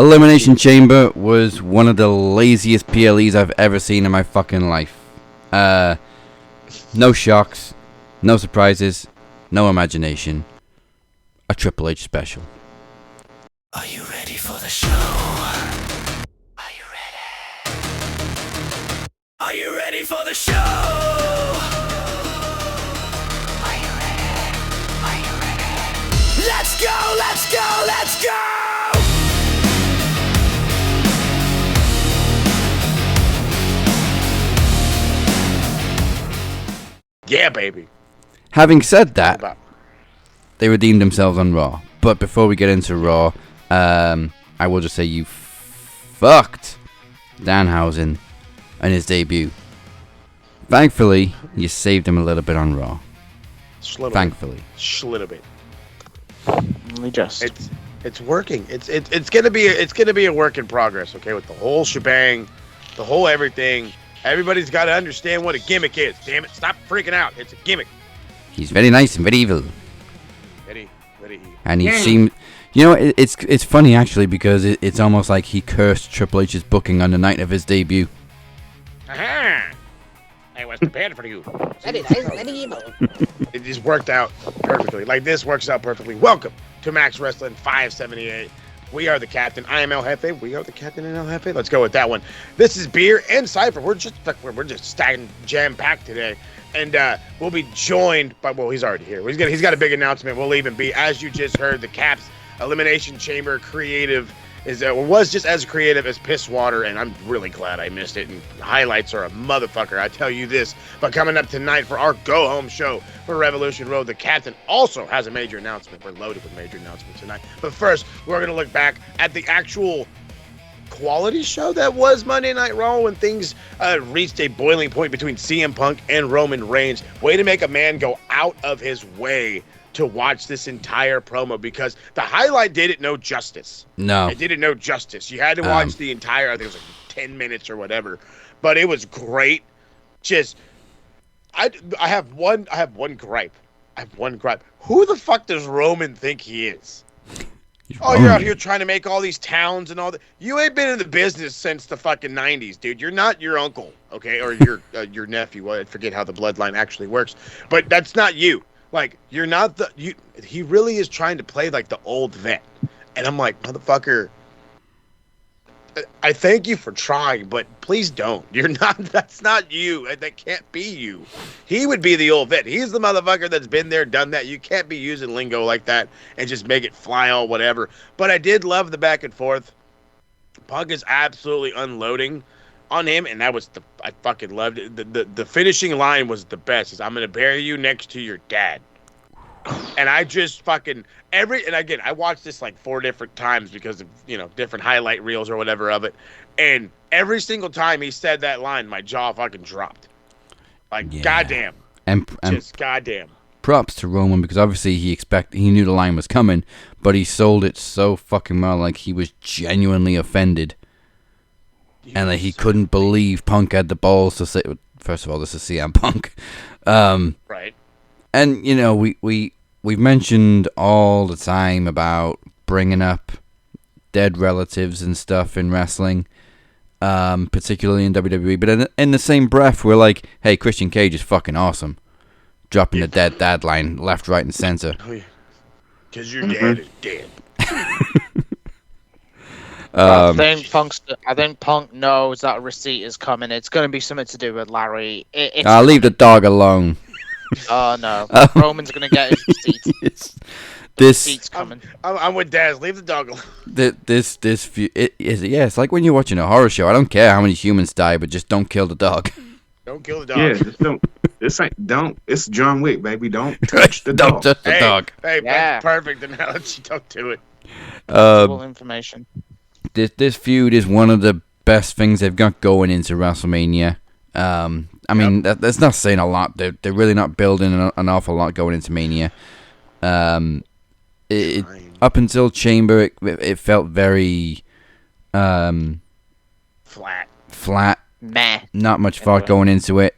Elimination Chamber was one of the laziest PLEs I've ever seen in my fucking life. No shocks, no surprises, no imagination. A Triple H special. Are you ready for the show? Are you ready? Are you ready for the show? Are you ready? Are you ready? Let's go, let's go, let's go! Yeah, baby. Having said that, they redeemed themselves on Raw. But before we get into Raw, I will just say you fucked Danhausen and his debut. Thankfully, you saved him a little bit on Raw. Thankfully. Just a little bit. Only just. It's working. It's gonna be a work in progress. Okay, with the whole shebang, the whole everything. Everybody's got to understand what a gimmick is. Damn it! Stop freaking out. It's a gimmick. He's very nice and very evil. Very evil. And he seemed, it's funny actually because it's almost like he cursed Triple H's booking on the night of his debut. Aha! I was prepared for you. Very nice, very evil. It just worked out perfectly. Like this works out perfectly. Welcome to Max Wrestling 578. We are the captain. I am El Jefe. We are the captain and El Jefe. Let's go with that one. This is Beer and Cypher. We're just stacking jam-packed today. And we'll be joined by, well, he's already here. He's got a big announcement. We'll even be, as you just heard, the Caps Elimination Chamber creative was just as creative as piss water, and I'm really glad I missed it. And highlights are a motherfucker, I tell you this. But coming up tonight for our go-home show for Revolution Road, the captain also has a major announcement. We're loaded with major announcements tonight. But first, we're going to look back at the actual quality show that was Monday Night Raw when things reached a boiling point between CM Punk and Roman Reigns. Way to make a man go out of his way to watch this entire promo, because the highlight did it no justice. No. It did it no justice. You had to watch the entire, I think it was like 10 minutes or whatever. But it was great. Just, I have one gripe. Who the fuck does Roman think he is? You're out here trying to make all these towns and all that. You ain't been in the business since the fucking 90s, dude. You're not your uncle, okay? Or your nephew. I forget how the bloodline actually works. But that's not you. Like, you're not he really is trying to play like the old vet. And I'm like, motherfucker, I thank you for trying, but please don't. That's not you. That can't be you. He would be the old vet. He's the motherfucker that's been there, done that. You can't be using lingo like that and just make it fly all whatever. But I did love the back and forth. Punk is absolutely unloading on him, and I fucking loved it. The finishing line was the best. Is, I'm gonna bury you next to your dad. And I just fucking and again, I watched this like 4 different times because of, different highlight reels or whatever of it. And every single time he said that line, my jaw fucking dropped. Like, yeah. Goddamn. And just goddamn. Props to Roman, because obviously he knew the line was coming, but he sold it so fucking well. Like, he was genuinely offended. And like, he couldn't believe Punk had the balls to say, first of all, this is CM Punk. Right. And, we've mentioned all the time about bringing up dead relatives and stuff in wrestling, particularly in WWE. But in the same breath, we're like, hey, Christian Cage is fucking awesome. Dropping the dead dad line left, right, and center. Because your dad is dead. I think Punk knows that a receipt is coming. It's going to be something to do with Larry. I'll leave the dog alone. Oh no, Roman's going to get his receipt. Receipt's coming. I'm with Daz. Leave the dog alone. It's like when you're watching a horror show. I don't care how many humans die, but just don't kill the dog. Don't kill the dog. Yeah, just don't. It's John Wick, baby. Don't touch the dog. Don't touch the dog. Hey, that's perfect analogy. Don't do it. Information. This feud is one of the best things they've got going into WrestleMania. I mean, that's not saying a lot. They're really not building an awful lot going into Mania. Up until Chamber, it felt very flat. Meh. Not much thought going into it.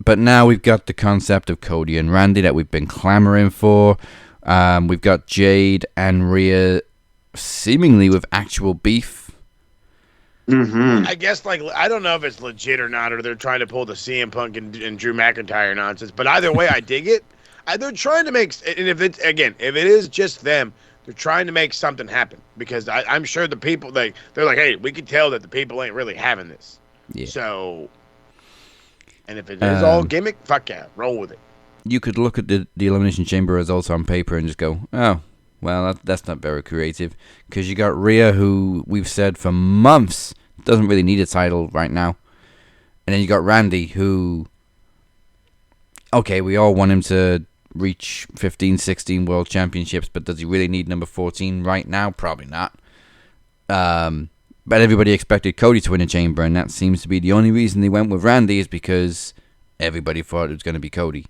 But now we've got the concept of Cody and Randy that we've been clamoring for. We've got Jade and Rhea seemingly with actual beef. Mm-hmm. I guess, like, I don't know if it's legit or not, or they're trying to pull the CM Punk and Drew McIntyre nonsense. But either way, I dig it. They're trying to make, and if it is just them, they're trying to make something happen, because I'm sure the people, they're like, hey, we can tell that the people ain't really having this. Yeah. So, and if it is all gimmick, fuck yeah, roll with it. You could look at the Elimination Chamber results on paper and just go, oh, well, that's not very creative. Because you got Rhea, who we've said for months doesn't really need a title right now. And then you got Randy, who, okay, we all want him to reach 15, 16 world championships, but does he really need number 14 right now? Probably not. But everybody expected Cody to win a chamber, and that seems to be the only reason they went with Randy, is because everybody thought it was going to be Cody.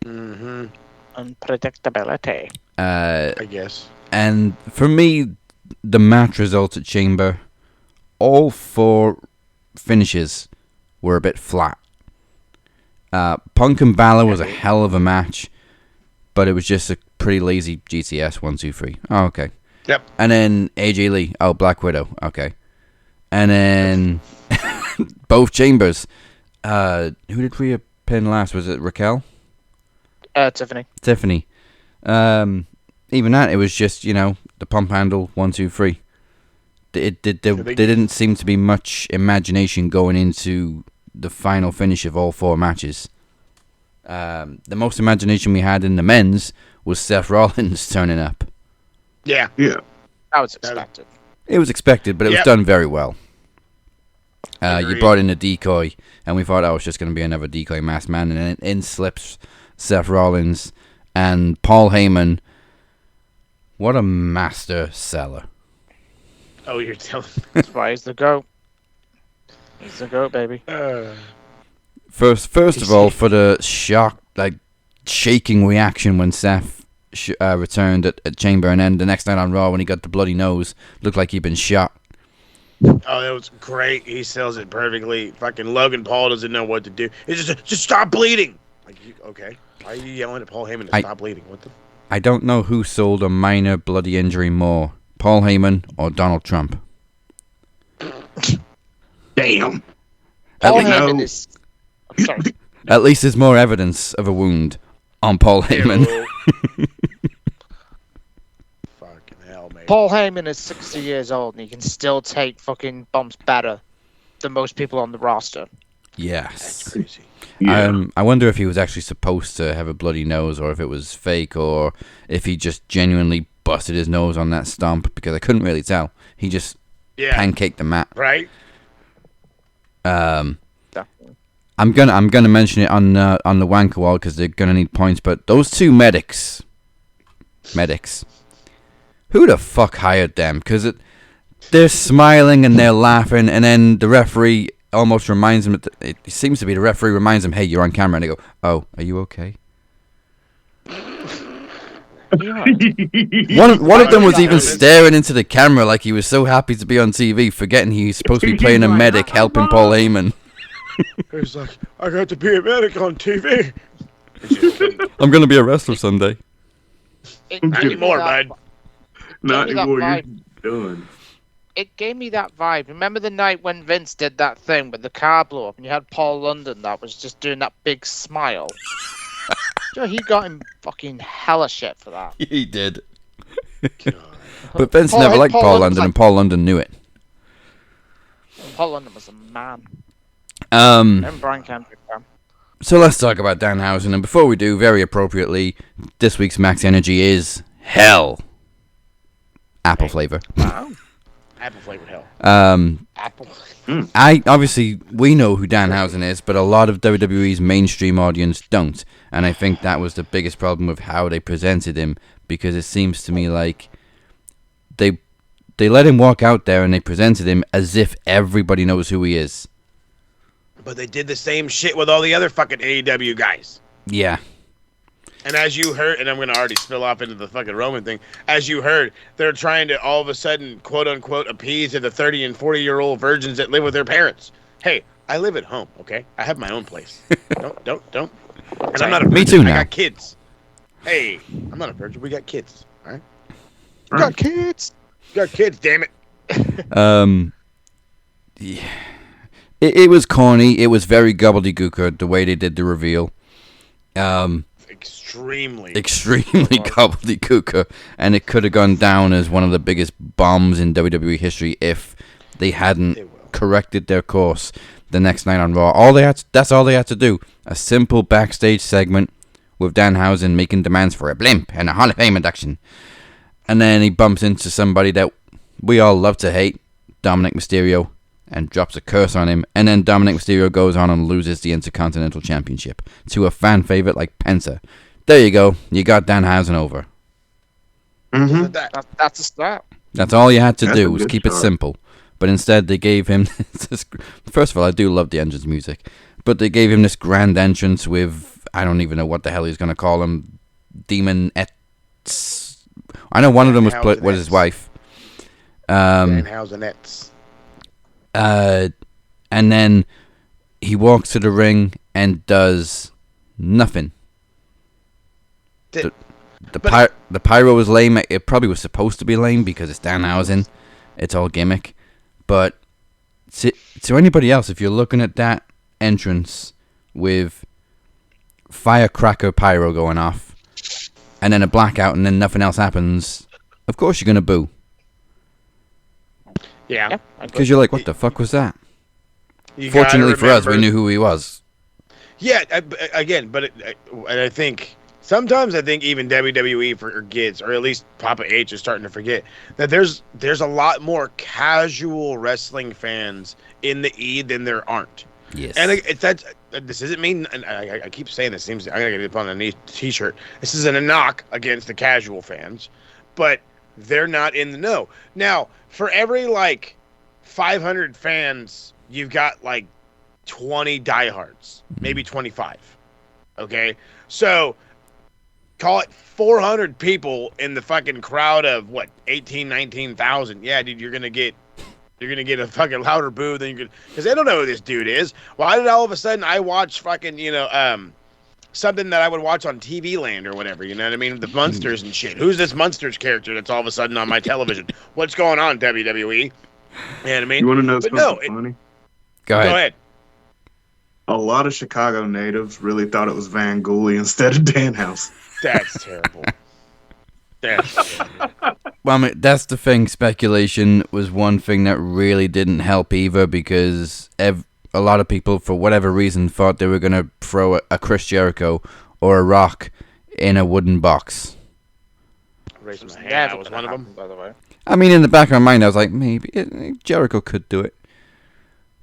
Mm-hmm. Unpredictability. I guess. And for me, the match results at Chamber, all 4 finishes were a bit flat. Punk and Balor was a hell of a match, but it was just a pretty lazy GTS 1, 2, 3. Oh, okay. Yep. And then AJ Lee. Oh, Black Widow. Okay. And then both Chambers. Who did Rhea pin last? Was it Raquel? Tiffany. Even that, it was just, the pump handle 1, 2, 3. There didn't seem to be much imagination going into the final finish of all 4 matches. The most imagination we had in the men's was Seth Rollins turning up. Yeah. That was expected. It was expected, but it was done very well. You brought in a decoy, and we thought, it's just going to be another decoy masked man, and then in slips Seth Rollins and Paul Heyman. What a master seller. Oh, you're telling me. That's why he's the GOAT. He's the GOAT, baby. First of all, for the shock, shaking reaction when Seth returned at Chamber, and then the next night on Raw when he got the bloody nose, looked like he'd been shot. Oh, that was great. He sells it perfectly. Fucking Logan Paul doesn't know what to do. He's just stop bleeding. Okay. Why are you yelling at Paul Heyman to stop bleeding? What the? I don't know who sold a minor bloody injury more, Paul Heyman or Donald Trump. Damn. Paul Heyman is... I'm sorry. At least there's more evidence of a wound on Paul Heyman. Fucking hell, man. Paul Heyman is 60 years old, and he can still take fucking bumps better than most people on the roster. Yes. That's crazy. Yeah. I wonder if he was actually supposed to have a bloody nose, or if it was fake, or if he just genuinely busted his nose on that stomp, because I couldn't really tell. He just pancaked the mat. Right? Definitely. I'm gonna mention it on the wanker wall because they're gonna need points. But those 2 medics, who the fuck hired them? Because they're smiling and they're laughing, and then the referee almost reminds them. It seems to be the referee reminds them, "Hey, you're on camera," and they go, "Oh, are you okay?" One of them was even staring into the camera like he was so happy to be on TV, forgetting he's supposed to be playing a medic helping Paul Heyman. He's like, I got to be a medic on TV. I'm gonna be a wrestler someday. Not anymore, bud. Not Give me that anymore. You're vibe. done. It gave me that vibe. Remember the night when Vince did that thing with the car blew up, and you had Paul London that was just doing that big smile? He got him fucking hella shit for that. He did. But Vince never liked Paul London, and Paul London knew it. Paul London was a man. Um, Brian Kendrick, man. So let's talk about Danhausen, and before we do, very appropriately, this week's Max Energy is hell. Apple flavor. Wow. Apple flavored hell. Apple. We know who Danhausen is, but a lot of WWE's mainstream audience don't, and I think that was the biggest problem with how they presented him, because it seems to me like they let him walk out there and they presented him as if everybody knows who he is. But they did the same shit with all the other fucking AEW guys. Yeah. And as you heard, and I'm going to already spill off into the fucking Roman thing, as you heard, they're trying to all of a sudden, quote unquote, appease the 30 and 40-year-old virgins that live with their parents. Hey, I live at home, okay? I have my own place. Don't. And I'm not a virgin. Me too now. I got kids. Hey, I'm not a virgin. We got kids, all right? We got kids. got kids, damn it. Yeah. It was corny. It was very gobbledygook the way they did the reveal. Extremely Gobbledygook, and it could have gone down as one of the biggest bombs in WWE history if they hadn't corrected their course the next night on Raw. That's all they had to do. A simple backstage segment with Danhausen making demands for a blimp and a Hall of Fame induction. And then he bumps into somebody that we all love to hate, Dominic Mysterio, and drops a curse on him. And then Dominic Mysterio goes on and loses the Intercontinental Championship to a fan favorite like Penta. There you go. You got Danhausen over. Mm-hmm. That's a start. That's all you had to That's do a was good keep it start. simple. But instead they gave him this, first of all, I do love the entrance music, but they gave him this grand entrance with, I don't even know what the hell he's going to call him, Demon Ets. I know one of them was with his wife. Danhausenettes. And then he walks to the ring and does nothing. The pyro was lame. It probably was supposed to be lame because it's Danhausen. It's all gimmick. But to anybody else, if you're looking at that entrance with firecracker pyro going off and then a blackout and then nothing else happens, of course you're going to boo. Yeah. Because you're like, what the fuck was that? You Fortunately gotta for us, we remember- knew who he was. Yeah, and I think sometimes even WWE forgets, or at least Papa H is starting to forget that there's a lot more casual wrestling fans in the E than there aren't. Yes. And this isn't me. And I keep saying this. Seems I gotta get it on a t-shirt. This isn't a knock against the casual fans, but they're not in the know. Now, for every 500 fans, you've got 20 diehards, maybe 25. Okay, so call it 400 people in the fucking crowd of 19,000. Yeah, dude, you're gonna get a fucking louder boo than you could, because they don't know who this dude is. Why did all of a sudden I watch fucking something that I would watch on TV Land or whatever? You know what I mean? The Munsters and shit. Who's this Munsters character that's all of a sudden on my television? What's going on, WWE? You know what I mean? You want to know something funny? Go ahead. A lot of Chicago natives really thought it was Van Gooley instead of Danhausen. That's terrible. That's terrible. Well, I mean, that's the thing. Speculation was one thing that really didn't help either, because a lot of people, for whatever reason, thought they were going to throw a Chris Jericho or a Rock in a wooden box. Raise my hand. I was one of them. By the way. I mean, in the back of my mind, I was like, maybe Jericho could do it.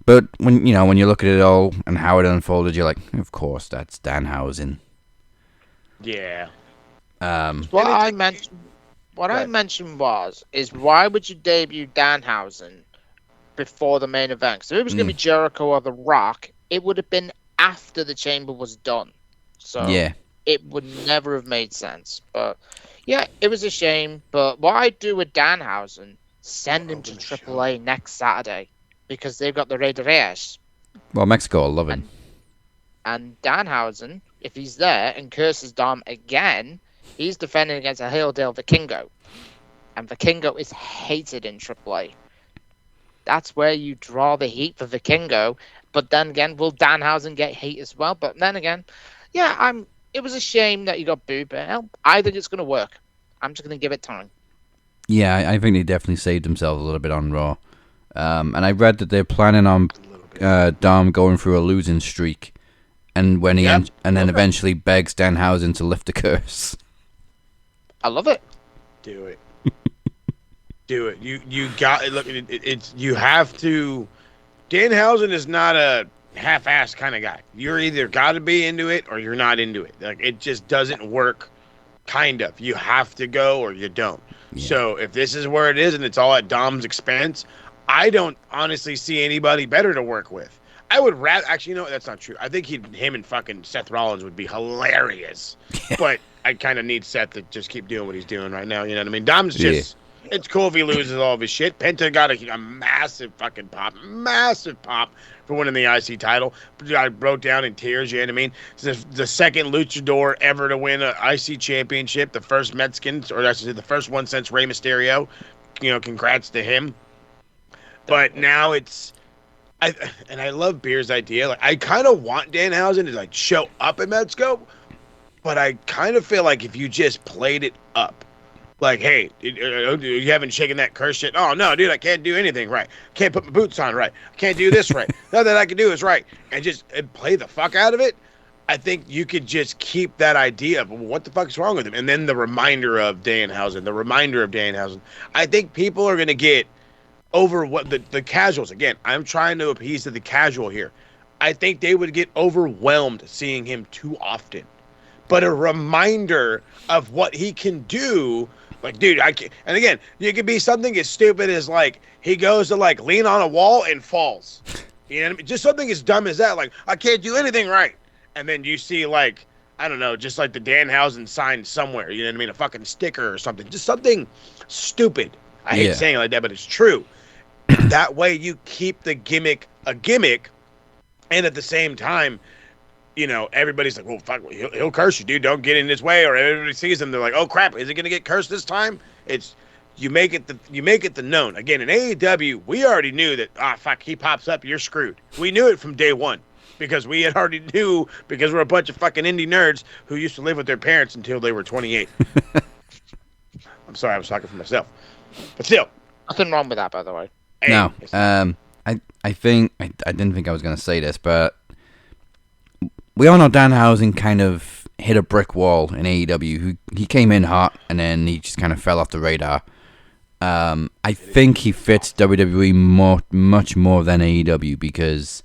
But when you look at it all and how it unfolded, you're like, of course, that's Danhausen. Yeah. What I mentioned was why would you debut Danhausen before the main event? So if it was going to be Jericho or The Rock, it would have been after the Chamber was done. So Yeah. it would never have made sense. But yeah, it was a shame. But what I do with Danhausen, send him to AAA next Saturday, because they've got the Rey de Reyes. Well, Mexico will love him. And Danhausen, if he's there and curses Dom again, he's defending against a Hildale Vikingo. And Vikingo is hated in AAA. That's where you draw the heat for Vikingo. But then again, will Danhausen get heat as well? But then again, yeah, it was a shame that you got booed, but I think it's going to work. I'm just going to give it time. Yeah, I think they definitely saved themselves a little bit on Raw. And I read that they're planning on Dom going through a losing streak, and when and then eventually begs Danhausen to lift the curse. I love it. Do it. Do it. You got look. It's you have to. Danhausen is not a half-assed kind of guy. You're either got to be into it or you're not into it. Like, it just doesn't work. Kind of. You have to go or you don't. Yeah. So if this is where it is and it's all at Dom's expense, I don't honestly see anybody better to work with. I would rather, actually, you know what? That's not true. I think him and fucking Seth Rollins would be hilarious. But I kind of need Seth to just keep doing what he's doing right now. You know what I mean? Dom's just, it's cool if he loses all of his shit. Penta got a massive fucking pop for winning the IC title. I broke down in tears, you know what I mean? It's the second luchador ever to win an IC championship, the first Mexican, or I should say the first one since Rey Mysterio. congrats to him. But now I love Beer's idea. Like, I kind of want Danhausen to like show up at Medscope, but I kind of feel like if you just played it up, like, hey, you haven't shaken that curse shit. Oh no, dude, I can't do anything right. Can't put my boots on right. I can't do this right. Nothing I can do is right, and just play the fuck out of it. I think you could just keep that idea of what the fuck is wrong with him, and then the reminder of Danhausen. I think people are gonna get over what the casuals. Again, I'm trying to appease to the casual here. I think they would get overwhelmed seeing him too often. But a reminder of what he can do, like, dude, I can't. And again, you could be something as stupid as like he goes to like lean on a wall and falls. You know what I mean? Just something as dumb as that, like, I can't do anything right. And then you see, like, I don't know, just like the Danhausen sign somewhere, you know what I mean? A fucking sticker or something. Just something stupid. I hate saying it like that, but it's true. That way you keep the gimmick a gimmick, and at the same time, everybody's like, well, fuck, he'll curse you, dude. Don't get in his way. Or everybody sees him, they're like, oh crap, is he gonna get cursed this time? It's you make it the known. Again, in AEW, we already knew that. Fuck, he pops up, you're screwed. We knew it from day one because we had already knew because we're a bunch of fucking indie nerds who used to live with their parents until they were 28. I'm sorry, I was talking for myself, but still, nothing wrong with that, by the way. No, I think I didn't think I was going to say this, but we all know Danhausen kind of hit a brick wall in AEW. He came in hot, and then he just kind of fell off the radar. I think he fits WWE much more than AEW, because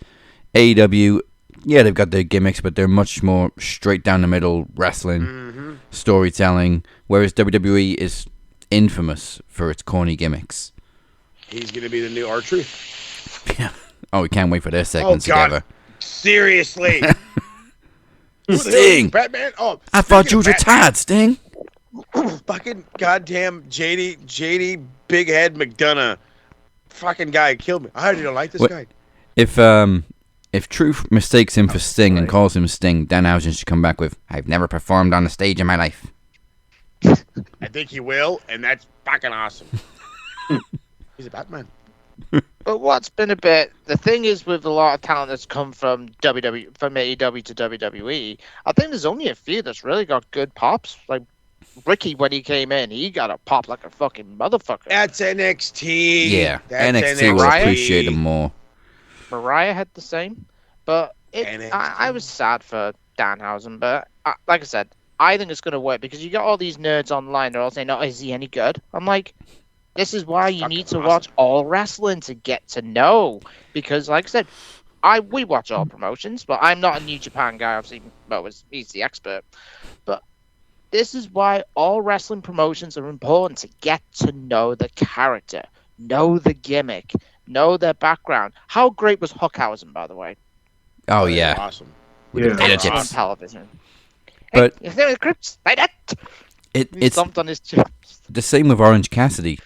AEW, yeah, they've got their gimmicks, but they're much more straight down the middle wrestling, storytelling, whereas WWE is infamous for its corny gimmicks. He's going to be the new R-Truth. Yeah. Oh, we can't wait for their segments together. Seriously. Sting! Batman? Oh, I thought you were retired, Sting. Fucking goddamn JD Big Head McDonough. Fucking guy killed me. I don't like this guy. If Truth mistakes him for Sting and calls him Sting, Danhausen should come back with, I've never performed on a stage in my life. I think he will, and that's fucking awesome. He's a Batman. But what's been the thing is with a lot of talent that's come from from AEW to WWE, I think there's only a few that's really got good pops. Like Ricky, when he came in, he got a pop like a fucking motherfucker. That's NXT. Yeah, that's NXT will appreciate him more. Mariah had the same, but I was sad for Danhausen, but like I said, I think it's going to work because you got all these nerds online. They're all saying, "Oh, is he any good?" I'm like, this is why you need to watch all wrestling to get to know. Because, like I said, we watch all promotions, but I'm not a New Japan guy. Obviously, he's the expert. But this is why all wrestling promotions are important, to get to know the character, know the gimmick, know their background. How great was Hookhausen, by the way? Oh, yeah. Awesome. With the potato On chips. television. But hey, if there are Crips, like that. It's Thumped on his chips. the same with Orange Cassidy.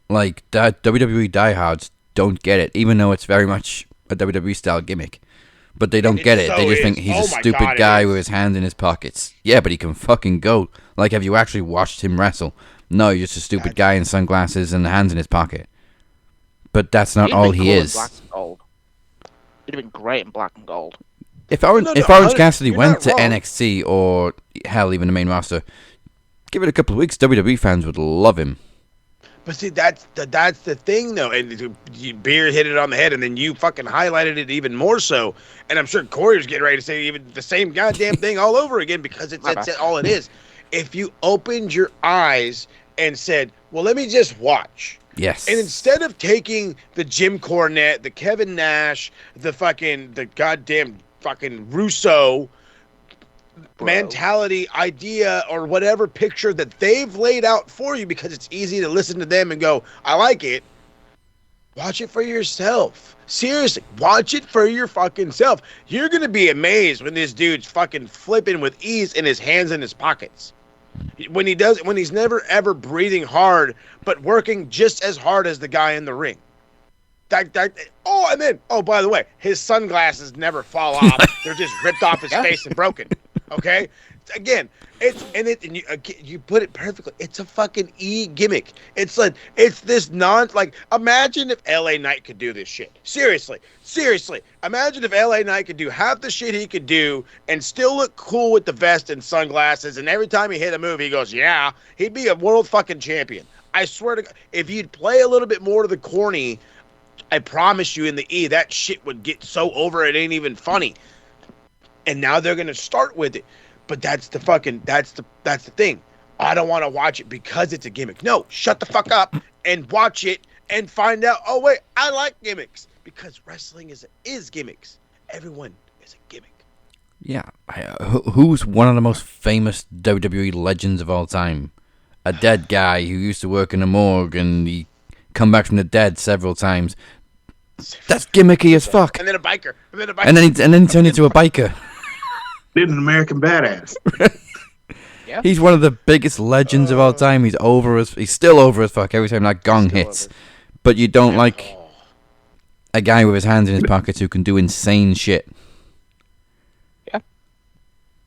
Like, that WWE diehards don't get it, even though it's very much a WWE style gimmick. But they don't get it. They just think he's a stupid guy with his hands in his pockets. Yeah, but he can fucking go. Like, have you actually watched him wrestle? No, you're just a stupid guy in sunglasses and hands in his pocket. But that's not all he is. Black and gold. He'd have been great in black and gold. If Orange Cassidy went to NXT or, hell, even the main roster, give it a couple of weeks, WWE fans would love him. But see, that's the thing, though. And Beer hit it on the head, and then you fucking highlighted it even more so. And I'm sure Corey's getting ready to say even the same goddamn thing all over again, because that's all it is. If you opened your eyes and said, well, let me just watch. Yes. And instead of taking the Jim Cornette, the Kevin Nash, the goddamn fucking Russo mentality, idea, or whatever picture that they've laid out for you, because it's easy to listen to them and go, I like it. Watch it for yourself. Seriously, watch it for your fucking self. You're going to be amazed when this dude's fucking flipping with ease in his hands in his pockets. When he's never ever breathing hard, but working just as hard as the guy in the ring. And then, by the way, his sunglasses never fall off. They're just ripped off his face and broken. Okay? again, you put it perfectly. It's a fucking gimmick. It's like it's this imagine if LA Knight could do this shit. Seriously. Imagine if LA Knight could do half the shit he could do and still look cool with the vest and sunglasses, and every time he hit a move he goes, yeah, he'd be a world fucking champion. I swear to God, if you'd play a little bit more to the corny, I promise you in the E, that shit would get so over it ain't even funny. And now they're going to start with it. But that's the thing. I don't want to watch it because it's a gimmick. No, shut the fuck up and watch it and find out, oh wait, I like gimmicks. Because wrestling is gimmicks. Everyone is a gimmick. Yeah. Who's one of the most famous WWE legends of all time? A dead guy who used to work in a morgue and he come back from the dead several times. That's gimmicky as fuck. And then a biker. And then he turned into a biker. Did an American Badass. Yeah. He's one of the biggest legends of all time. He's still over as fuck every time that gong hits. But you don't like a guy with his hands in his pockets who can do insane shit. Yeah.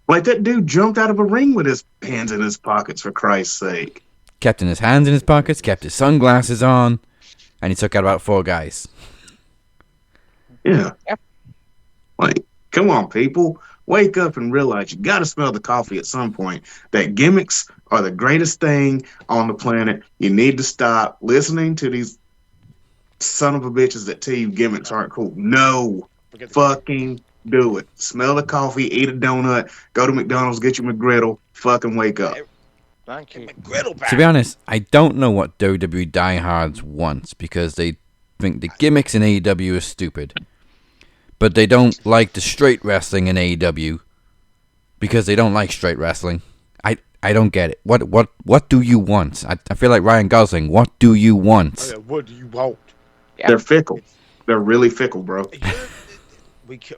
Like that dude jumped out of a ring with his hands in his pockets, for Christ's sake. Kept his hands in his pockets, kept his sunglasses on, and he took out about 4 guys. Yeah. Yep. Like, come on, people. Wake up and realize you got to smell the coffee at some point. That gimmicks are the greatest thing on the planet. You need to stop listening to these son of a bitches that tell you gimmicks aren't cool. No. Fucking do it. Smell the coffee, eat a donut, go to McDonald's, get your McGriddle, fucking wake up. Thank you. To be honest, I don't know what WWE diehards want because they think the gimmicks in AEW are stupid. But they don't like the straight wrestling in AEW because they don't like straight wrestling. I don't get it. What do you want? I feel like Ryan Gosling. What do you want? What do you want? Yeah. They're fickle. They're really fickle, bro.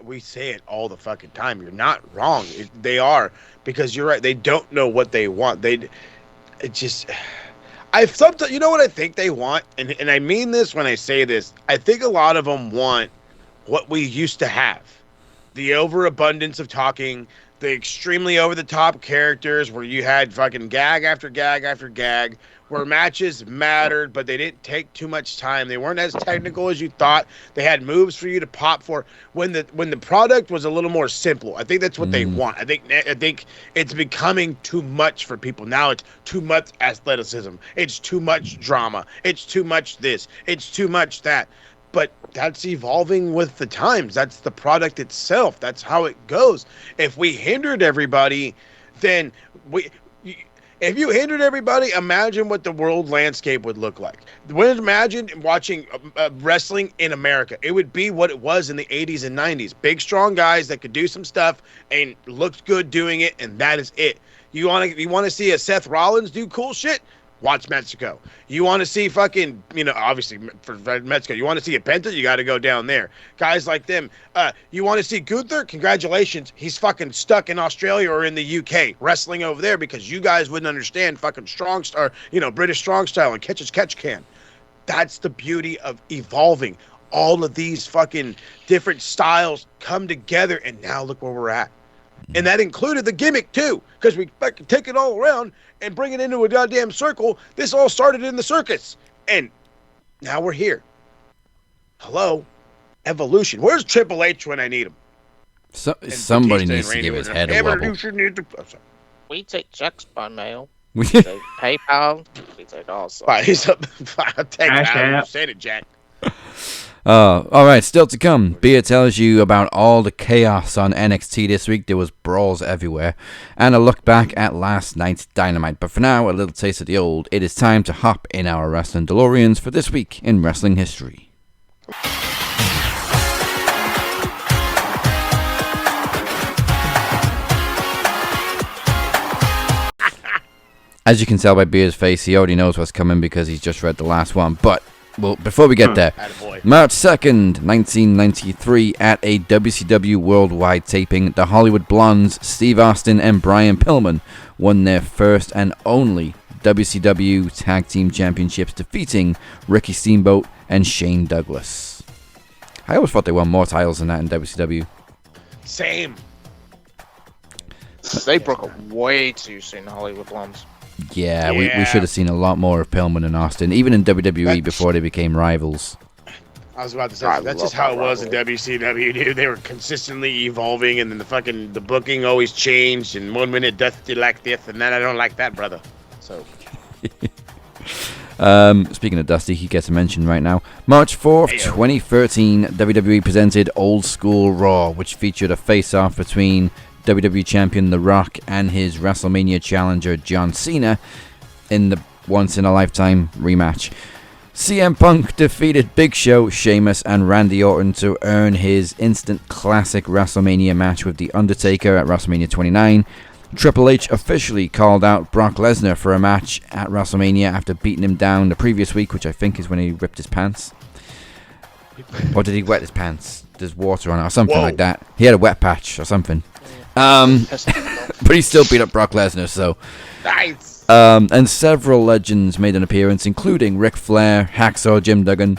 We say it all the fucking time. You're not wrong. They are, because you're right. They don't know what they want. Sometimes, you know what I think they want, and I mean this when I say this. I think a lot of them want what we used to have. The overabundance of talking, the extremely over-the-top characters where you had fucking gag after gag after gag, where matches mattered, but they didn't take too much time. They weren't as technical as you thought. They had moves for you to pop for. When the product was a little more simple, I think that's what they want. I think it's becoming too much for people. Now it's too much athleticism. It's too much drama. It's too much this. It's too much that. But that's evolving with the times. That's the product itself. That's how it goes. If we hindered everybody, then if you hindered everybody, imagine what the world landscape would look like. Imagine watching wrestling in America. It would be what it was in the 80s and 90s. Big, strong guys that could do some stuff and looked good doing it, and that is it. You want to see a Seth Rollins do cool shit? Watch Mexico. You want to see fucking, obviously for Mexico, you want to see a Penta, you got to go down there. Guys like them. You want to see Gunther? Congratulations. He's fucking stuck in Australia or in the UK wrestling over there because you guys wouldn't understand fucking strong star, British strong style and catch can. That's the beauty of evolving. All of these fucking different styles come together, and now look where we're at. And that included the gimmick, too, because we fucking take it all around and bring it into a goddamn circle. This all started in the circus. And now we're here. Hello? Evolution. Where's Triple H when I need him? Somebody needs to give his head a wobble. We take checks by mail. We take PayPal. We take all sorts. I'll take that. You said it, Jack. All right, still to come. Beer tells you about all the chaos on NXT this week. There was brawls everywhere. And a look back at last night's Dynamite. But for now, a little taste of the old. It is time to hop in our wrestling DeLoreans for this week in wrestling history. As you can tell by Beer's face, he already knows what's coming because he's just read the last one. But well, before we get there, March 2nd, 1993, at a WCW worldwide taping, the Hollywood Blondes, Steve Austin and Brian Pillman, won their first and only WCW Tag Team Championships, defeating Ricky Steamboat and Shane Douglas. I always thought they won more titles than that in WCW. Same. They broke up way too soon, the Hollywood Blondes. Yeah, we should have seen a lot more of Pillman and Austin, even in WWE before they became rivals. I was about to say, that's just how it was in WCW, dude. They were consistently evolving, and then the booking always changed, and 1 minute death you like this, and then I don't like that, brother. So. Speaking of Dusty, he gets a mention right now. March 4th, 2013, WWE presented Old School Raw, which featured a face-off between WWE Champion The Rock and his WrestleMania challenger John Cena in the once-in-a-lifetime rematch. CM Punk defeated Big Show, Sheamus, and Randy Orton to earn his instant classic WrestleMania match with The Undertaker at WrestleMania 29. Triple H officially called out Brock Lesnar for a match at WrestleMania after beating him down the previous week, which I think is when he ripped his pants. Or did he wet his pants? There's water on it or something like that. He had a wet patch or something. But he still beat up Brock Lesnar, so... Nice! And several legends made an appearance, including Ric Flair, Hacksaw Jim Duggan,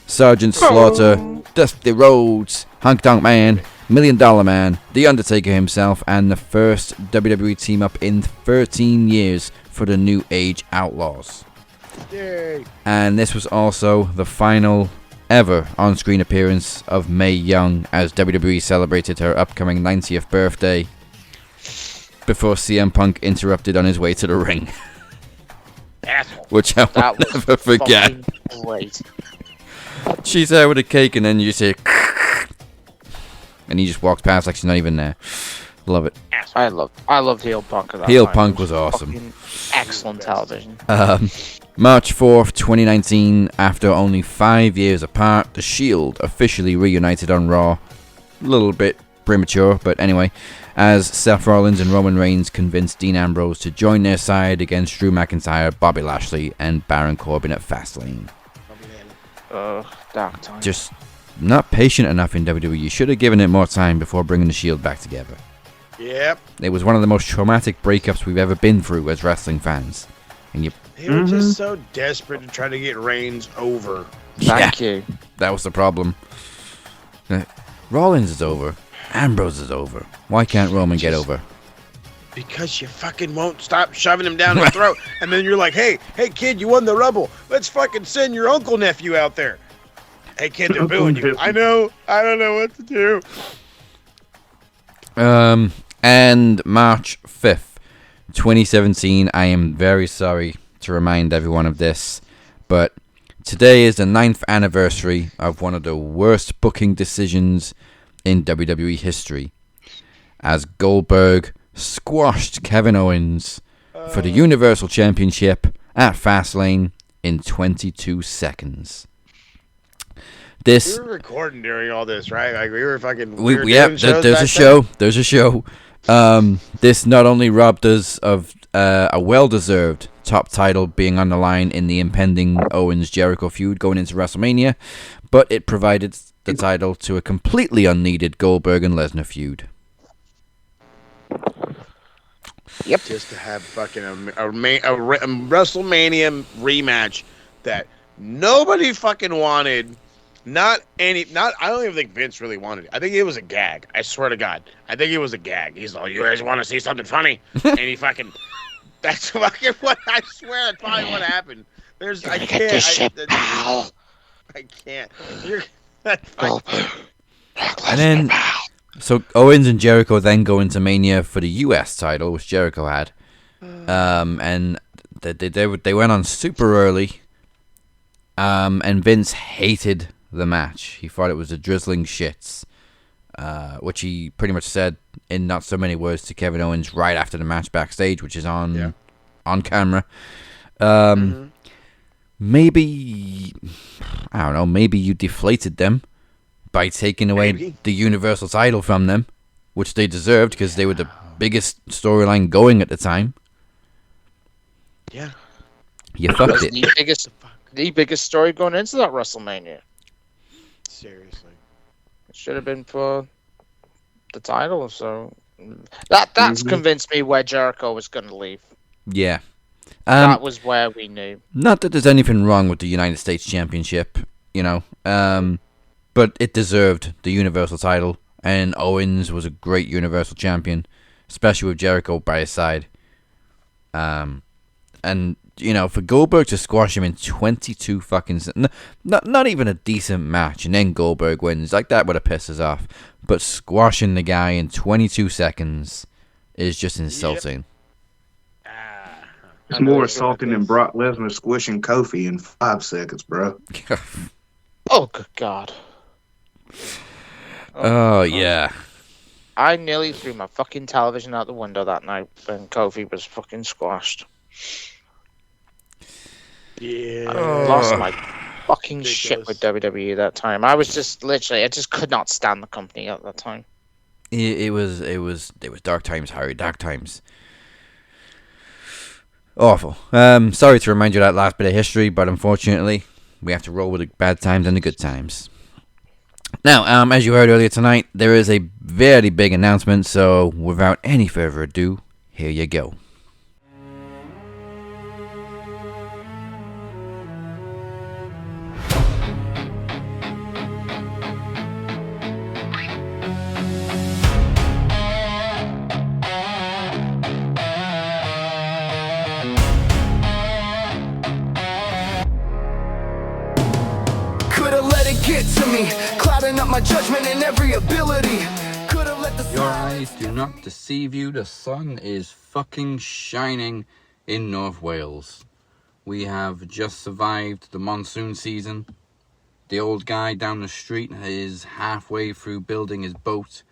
Sergeant Slaughter, Dusty Rhodes, Honk Tonk Man, $1 Million Man, The Undertaker himself, and the first WWE team-up in 13 years for the New Age Outlaws. Yay! And this was also the final ever on-screen appearance of Mae Young as WWE celebrated her upcoming 90th birthday before CM Punk interrupted on his way to the ring. Asshole. Which I will never forget. Great. She's there with a cake and then you say and he just walks past like she's not even there. Love it. I loved heel Punk. Heel Punk was awesome. Excellent television. March 4th, 2019, after only 5 years apart, The Shield officially reunited on Raw. A little bit premature, but anyway, as Seth Rollins and Roman Reigns convinced Dean Ambrose to join their side against Drew McIntyre, Bobby Lashley, and Baron Corbin at Fastlane. Dark time. Just not patient enough in WWE. You should have given it more time before bringing The Shield back together. Yep. It was one of the most traumatic breakups we've ever been through as wrestling fans. And they were just so desperate to try to get Reigns over. Thank you. That was the problem. Rollins is over. Ambrose is over. Why can't Roman get over? Because you fucking won't stop shoving him down the throat. And then you're like, hey kid, you won the Rumble. Let's fucking send your uncle nephew out there. Hey kid, they're booing you. I know. I don't know what to do. And March 5th, 2017, I am very sorry to remind everyone of this, but today is the 9th anniversary of one of the worst booking decisions in WWE history, as Goldberg squashed Kevin Owens for the Universal Championship at Fastlane in 22 seconds. We were recording during all this, right? Like we were fucking. There's a show. There's a show. This not only robbed us of a well-deserved top title being on the line in the impending Owens-Jericho feud going into WrestleMania, but it provided the title to a completely unneeded Goldberg and Lesnar feud. Yep. Just to have fucking a WrestleMania rematch that nobody fucking wanted. I don't even think Vince really wanted it. I think it was a gag. I swear to God. I think it was a gag. He's like, you guys want to see something funny? And he fucking, that's fucking what, I swear that's probably what happened. I can't. And then, so Owens and Jericho then go into Mania for the US title, which Jericho had. And they went on super early. And Vince hated the match. He thought it was a drizzling shits, which he pretty much said in not so many words to Kevin Owens right after the match backstage, which is on camera. Maybe, I don't know, maybe you deflated them by taking away the Universal title from them, which they deserved because they were the biggest storyline going at the time. Yeah. You fucked it. The biggest story going into that WrestleMania. Seriously. It should have been for the title, so that's convinced me where Jericho was going to leave. Yeah. That was where we knew. Not that there's anything wrong with the United States Championship, but it deserved the Universal title, and Owens was a great Universal Champion. especially with Jericho by his side. And for Goldberg to squash him in 22 fucking not even a decent match, and then Goldberg wins, like, that would have pissed us off. But squashing the guy in 22 seconds is just insulting. It's more assaulting than Brock Lesnar squishing Kofi in 5 seconds, bro. Oh, good God. Oh, yeah. I nearly threw my fucking television out the window that night when Kofi was fucking squashed. Yeah. I lost my fucking shit with WWE that time. I was just literally, I just could not stand the company at that time. It was dark times, Harry. Dark times. Awful. Sorry to remind you of that last bit of history, but unfortunately, we have to roll with the bad times and the good times. Now, as you heard earlier tonight, there is a very big announcement, so without any further ado, here you go. Up my judgment and every ability. Your eyes do not deceive you. The sun is fucking shining in North Wales. We have just survived the monsoon season. The old guy down the street is halfway through building his boat,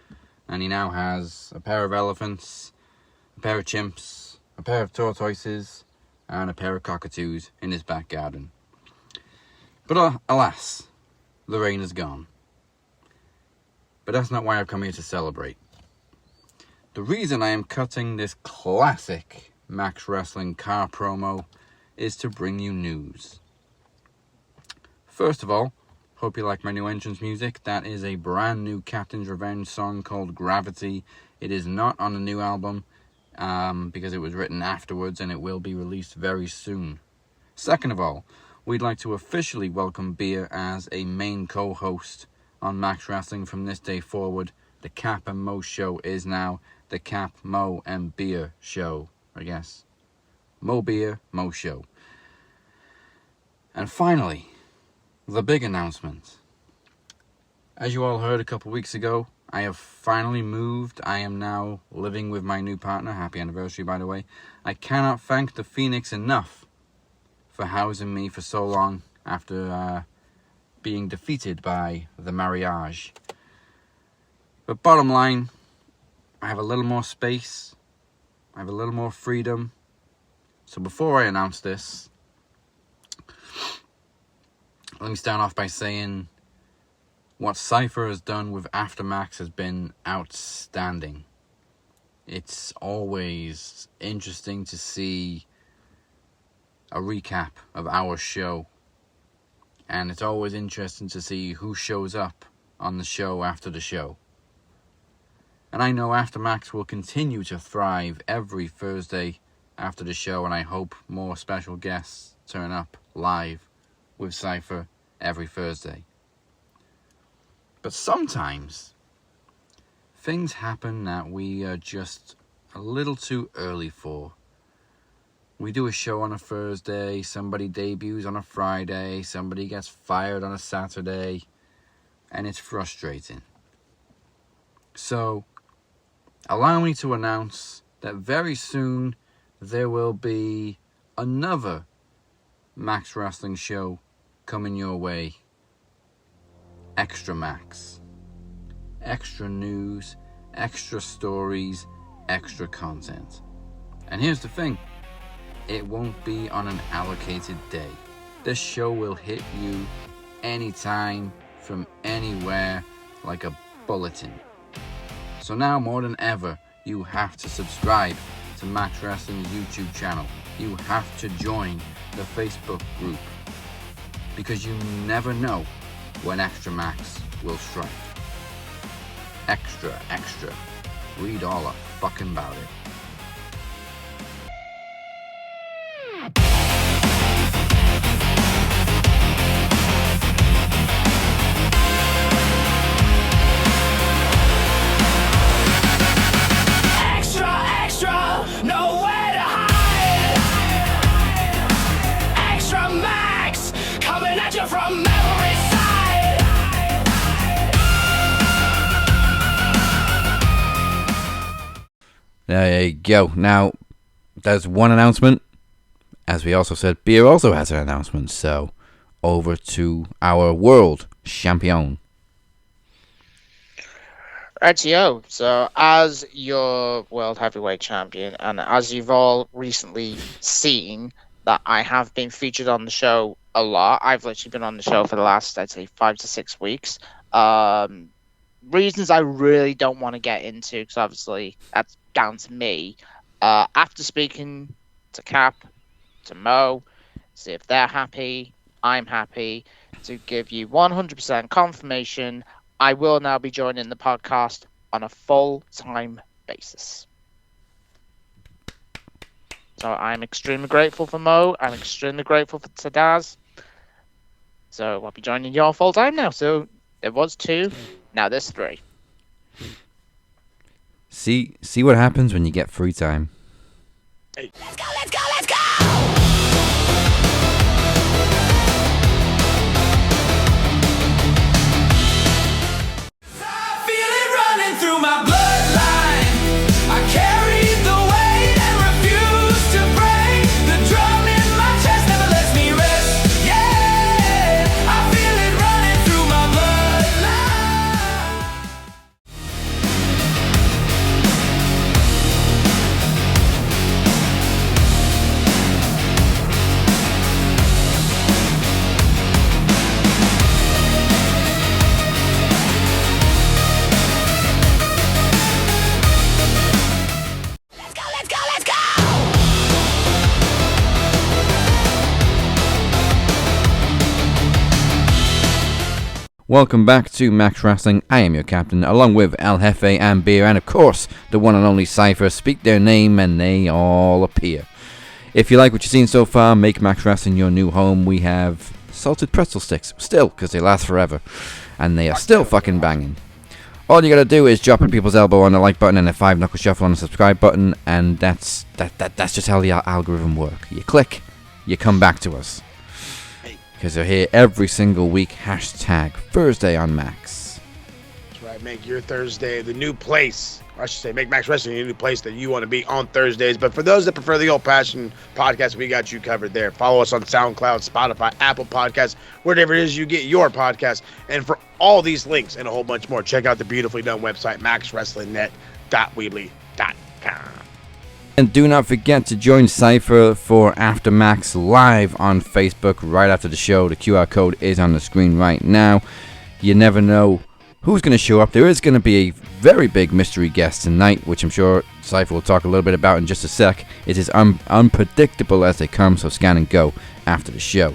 and he now has a pair of elephants, a pair of chimps, a pair of tortoises, and a pair of cockatoos in his back garden. But alas, the rain is gone. But that's not why I've come here to celebrate. The reason I am cutting this classic Max Wrestling car promo is to bring you news. First of all, hope you like my new entrance music. That is a brand new Captain's Revenge song called Gravity. It is not on the new album because it was written afterwards, and it will be released very soon. Second of all, we'd like to officially welcome Beer as a main co-host on Max Wrestling from this day forward. The Cap and Mo show is now the Cap, Mo, and Beer show, I guess. Mo Beer, Mo show. And finally, the big announcement. As you all heard a couple weeks ago, I have finally moved. I am now living with my new partner. Happy anniversary, by the way. I cannot thank the Phoenix enough for housing me for so long after being defeated by the marriage. But bottom line, I have a little more space. I have a little more freedom. So before I announce this, let me start off by saying what Cypher has done with Aftermax has been outstanding. It's always interesting to see a recap of our show. And it's always interesting to see who shows up on the show after the show. And I know Aftermax will continue to thrive every Thursday after the show, and I hope more special guests turn up live with Cypher every Thursday. But sometimes things happen that we are just a little too early for. We do a show on a Thursday, somebody debuts on a Friday, somebody gets fired on a Saturday, and it's frustrating. So, allow me to announce that very soon there will be another Max Wrestling show coming your way. Extra Max. Extra news, extra stories, extra content. And here's the thing. It won't be on an allocated day. This show will hit you anytime, from anywhere, like a bulletin. So now more than ever, you have to subscribe to Max Wrestling's YouTube channel. You have to join the Facebook group, because you never know when Extra Max will strike. Extra, extra. Read all fucking about it. Extra, There you go. Now, there's one announcement. As we also said, Beer also has an announcement. So, over to our world champion. Rightio. So, as your world heavyweight champion, and as you've all recently seen, that I have been featured on the show a lot. I've literally been on the show for the last, I'd say, 5 to 6 weeks. Reasons I really don't want to get into, because obviously that's down to me. After speaking to Cap, to Mo, see if they're happy, I'm happy, to give you 100% confirmation, I will now be joining the podcast on a full-time basis. So I'm extremely grateful for Mo. I'm extremely grateful for Tadaz. So I'll be joining you all full-time now. So there was 2, now there's 3. See what happens when you get free time. Let's go, let's go, let's go! I feel it running through my bloodline. I carry the weight and refuse to break. The drum in my chest never lets me rest. Yeah, I feel it running through my bloodline. Let's go, let's go, let's go! Welcome back to Max Wrestling. I am your captain, along with El Jefe and Beer, and of course, the one and only Cypher. Speak their name and they all appear. If you like what you've seen so far, make Max Wrestling your new home. We have salted pretzel sticks, still, because they last forever, and they are still fucking banging. All you gotta do is drop a people's elbow on the like button and a 5-knuckle shuffle on the subscribe button, and that's just how the algorithm works. You click, you come back to us. Because they're here every single week. Hashtag Thursday on Max. That's right. Make your Thursday the new place. Or I should say, make Max Wrestling a new place that you want to be on Thursdays. But for those that prefer the Old Fashioned podcast, we got you covered there. Follow us on SoundCloud, Spotify, Apple Podcasts, wherever it is you get your podcast. And for all these links and a whole bunch more, check out the beautifully done website, maxwrestlingnet.weebly.com. And do not forget to join Cypher for After Max live on Facebook right after the show. The QR code is on the screen right now. You never know who's going to show up. There is going to be a very big mystery guest tonight, which I'm sure Cypher will talk a little bit about in just a sec. It is unpredictable as they come, so scan and go after the show.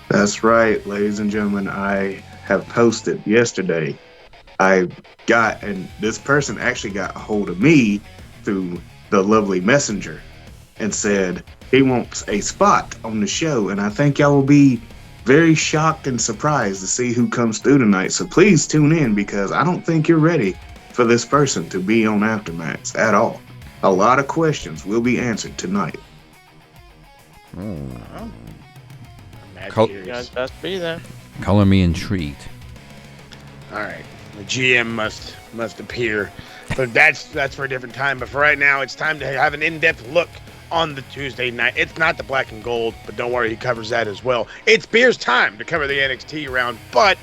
That's right, ladies and gentlemen. I have posted yesterday. And this person actually got a hold of me through the lovely messenger and said he wants a spot on the show. And I think y'all will be very shocked and surprised to see who comes through tonight. So please tune in, because I don't think you're ready for this person to be on Aftermax at all. A lot of questions will be answered tonight. You guys best be there. Color me intrigued. All right. The GM must appear. But that's for a different time. But for right now, it's time to have an in-depth look on the Tuesday night. It's not the black and gold, but don't worry, he covers that as well. It's Beer's time to cover the NXT round, but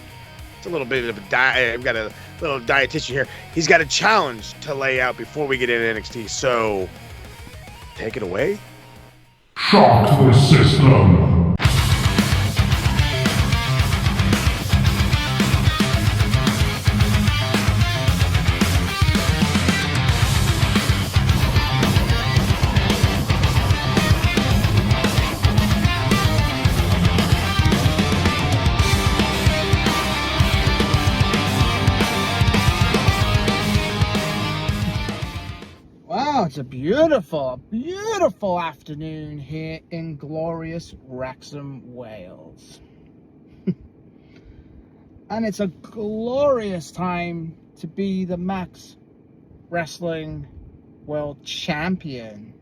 it's a little bit of I've got a little dietitian here. He's got a challenge to lay out before we get into NXT, so take it away. Shock the system. It's a beautiful, beautiful afternoon here in glorious Wrexham, Wales. And it's a glorious time to be the Max Wrestling World Champion.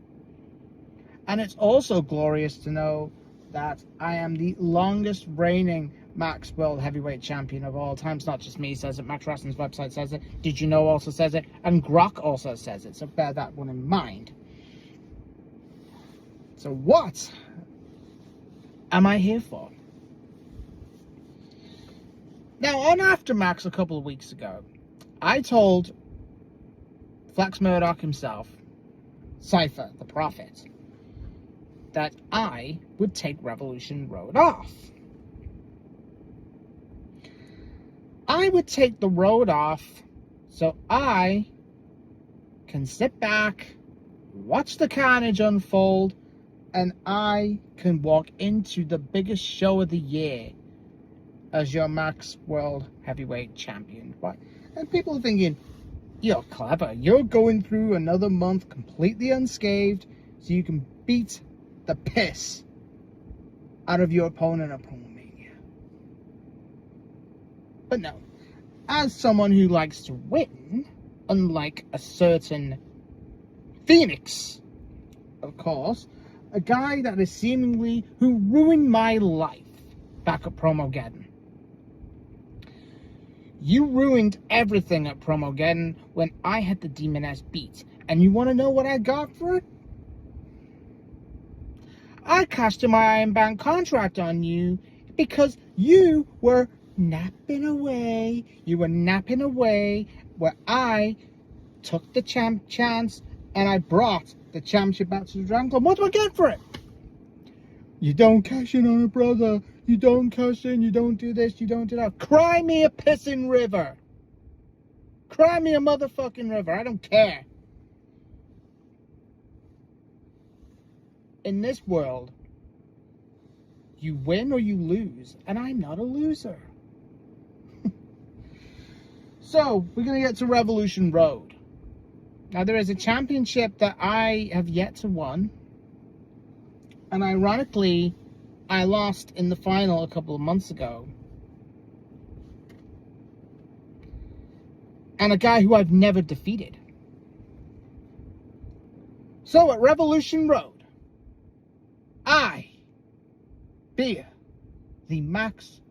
And it's also glorious to know that I am the longest reigning Max World Heavyweight Champion of all time. It's not just me says it. Max Wrestling's website says it. Did You Know also says it. And Grok also says it. So bear that one in mind. So what am I here for? Now, on Aftermax a couple of weeks ago, I told Flex Murdoch himself, Cypher, the Prophet, that I would take Revolution Road off. I would take the road off so I can sit back, watch the carnage unfold, and I can walk into the biggest show of the year as your Max World Heavyweight Champion. What? And people are thinking, you're clever. You're going through another month completely unscathed so you can beat the piss out of your opponent at Promomania. But no. As someone who likes to win, unlike a certain Phoenix, of course, a guy that is seemingly who ruined my life back at Promogeddon. You ruined everything at Promogeddon when I had the Demoness beat. And you want to know what I got for it? I cashed in my Iron Bank contract on you because you were napping away. You were napping away where I took the chance and I brought the championship back to the Dragon Club. What do I get for it? You don't cash in on a brother. You don't cash in. You don't do this. You don't do that. Cry me a pissing river. Cry me a motherfucking river. I don't care. In this world, you win or you lose, and I'm not a loser. So, we're going to get to Revolution Road. Now, there is a championship that I have yet to win. And ironically, I lost in the final a couple of months ago. And a guy who I've never defeated. So, at Revolution Road, I, Beer, the Max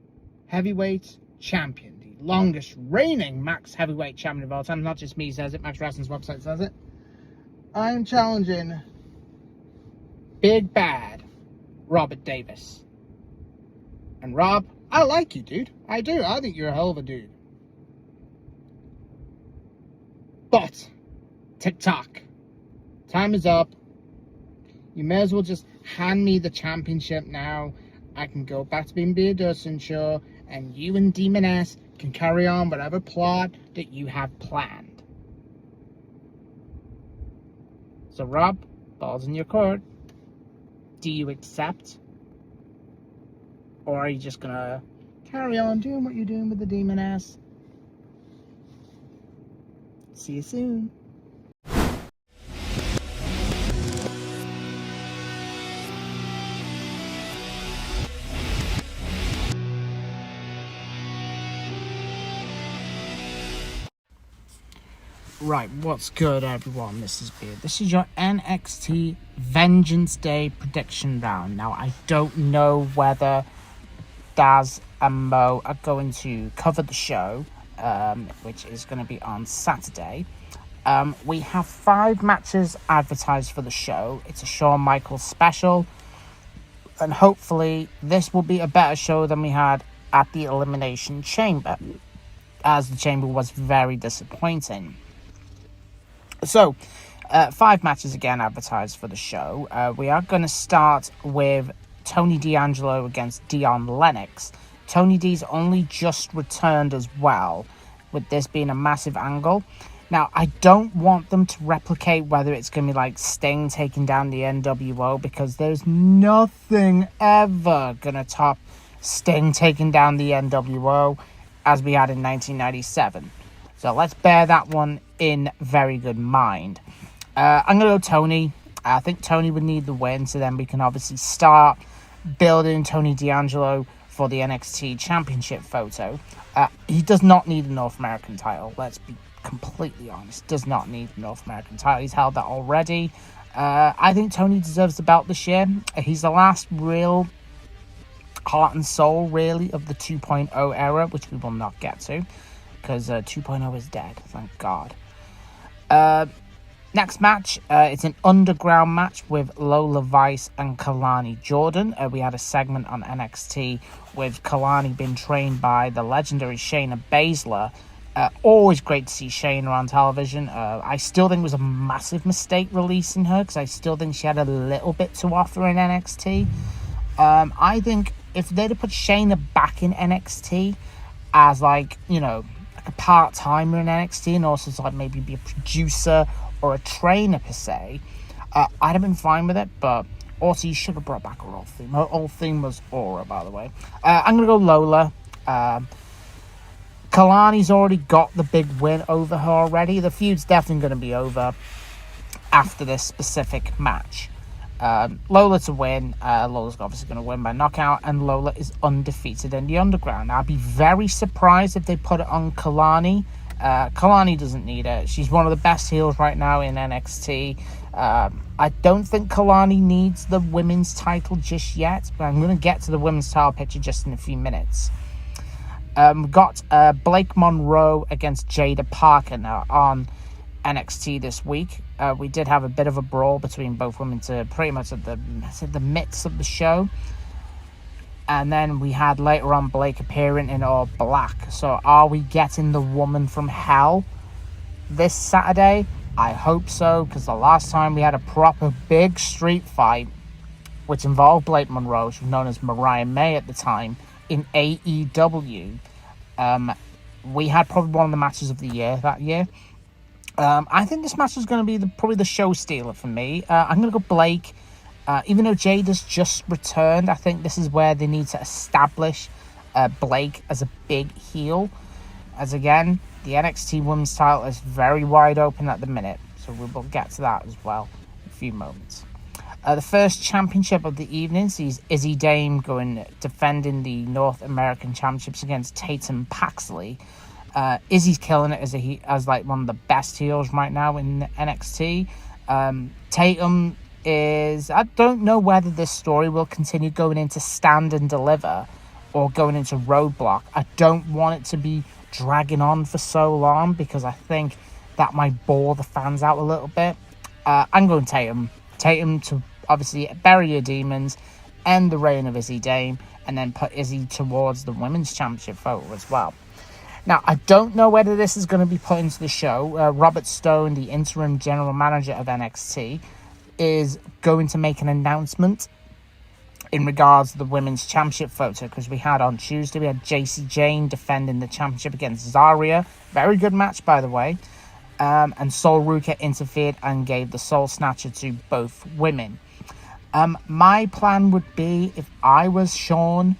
Heavyweight Champion, the longest reigning Max Heavyweight Champion of all time, not just me says it, Max Wrestling's website says it, I am challenging Big Bad Robert Davis. And Rob, I like you, dude. I do. I think you're a hell of a dude. But, TikTok, time is up. You may as well just hand me the championship now. I can go back to being Beer Dustin Show, and you and Demoness can carry on whatever plot that you have planned. So, Rob, ball's in your court. Do you accept? Or are you just gonna carry on doing what you're doing with the Demoness? See you soon. Right, what's good, everyone? This is Beard. This is your NXT Vengeance Day prediction round. Now, I don't know whether Daz and Mo are going to cover the show, which is going to be on Saturday. We have 5 matches advertised for the show. It's a Shawn Michaels special, and hopefully this will be a better show than we had at the Elimination Chamber, as the Chamber was very disappointing. So, 5 matches again advertised for the show. We are going to start with Tony D'Angelo against Dion Lennox. Tony D's only just returned as well, with this being a massive angle. Now, I don't want them to replicate whether it's going to be like Sting taking down the NWO, because there's nothing ever going to top Sting taking down the NWO as we had in 1997. So let's bear that one in very good mind. I'm going to go Tony. I think Tony would need the win, so then we can obviously start building Tony D'Angelo for the NXT Championship photo. He does not need a North American title. Let's be completely honest. Does not need a North American title. He's held that already. I think Tony deserves the belt this year. He's the last real heart and soul, really, of the 2.0 era, which we will not get to, because 2.0 is dead, thank God. Next match, it's an underground match with Lola Vice and Kalani Jordan. We had a segment on NXT with Kalani being trained by the legendary Shayna Baszler. Always great to see Shayna on television. I still think it was a massive mistake releasing her, because I still think she had a little bit to offer in NXT. I think if they'd have put Shayna back in NXT as, like, you know, like a part-timer in NXT, and also to, like, maybe be a producer or a trainer per se, I'd have been fine with it. But also, you should have brought back her old theme. Her old theme was Aura, by the way. I'm gonna go Lola. Kalani's already got the big win over her already. The feud's definitely going to be over after this specific match. Lola to win. Lola's obviously going to win by knockout, and Lola is undefeated in the underground. I'd be very surprised if they put it on Kalani. Kalani doesn't need it. She's one of the best heels right now in NXT. I don't think Kalani needs the women's title just yet, but I'm going to get to the women's title picture just in a few minutes. We've got Blake Monroe against Jada Parker now on NXT this week. We did have a bit of a brawl between both women to pretty much at the midst of the show. And then we had later on Blake appearing in all black. So are we getting the woman from hell this Saturday? I hope so, because the last time we had a proper big street fight, which involved Blake Monroe, which was known as Mariah May at the time, in AEW, we had probably one of the matches of the year that year. I think this match is going to be probably the show stealer for me. I'm going to go Blake. Even though Jade has just returned, I think this is where they need to establish Blake as a big heel. As again, the NXT Women's title is very wide open at the minute, so we will get to that as well in a few moments. The first championship of the evening sees Izzy Dame defending the North American Championships against Tatum Paxley. Izzy's killing it as like one of the best heels right now in NXT. Tatum is, I don't know whether this story will continue going into Stand and Deliver or going into Roadblock. I don't want it to be dragging on for so long, because I think that might bore the fans out a little bit. I'm going Tatum. Tatum to obviously bury your demons, end the reign of Izzy Dame, and then put Izzy towards the Women's Championship photo as well. Now, I don't know whether this is going to be put into the show. Robert Stone, the interim general manager of NXT, is going to make an announcement in regards to the Women's Championship photo, because we had on Tuesday, we had JC Jane defending the championship against Zarya. Very good match, by the way. And Sol Ruka interfered and gave the Soul Snatcher to both women. My plan would be, if I was Sean,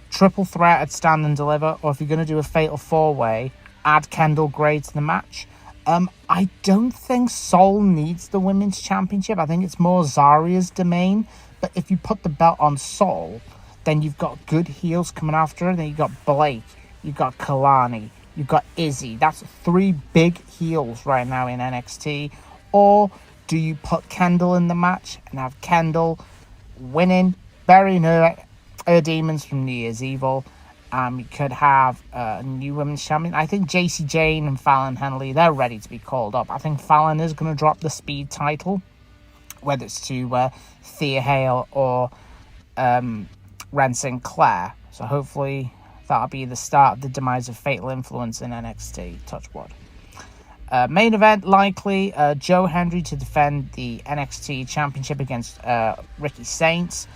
triple threat at Stand and Deliver, or if you're going to do a fatal four-way, add Kendall Gray to the match. I don't think Sol needs the Women's Championship. I think it's more Zarya's domain. But if you put the belt on Sol, then you've got good heels coming after her. Then you've got Blake, you've got Kalani, you've got Izzy. That's three big heels right now in NXT. Or do you put Kendall in the match and have Kendall winning, burying her demons from New Year's Evil? You could have a new women's champion. I think JC Jane and Fallon Henley, they're ready to be called up. I think Fallon is going to drop the Speed title, whether it's to Thea Hale or Ren Sinclair. So hopefully that'll be the start of the demise of Fatal Influence in NXT. Touch wood. Main event, likely Joe Hendry to defend the NXT Championship against Ricky Saints.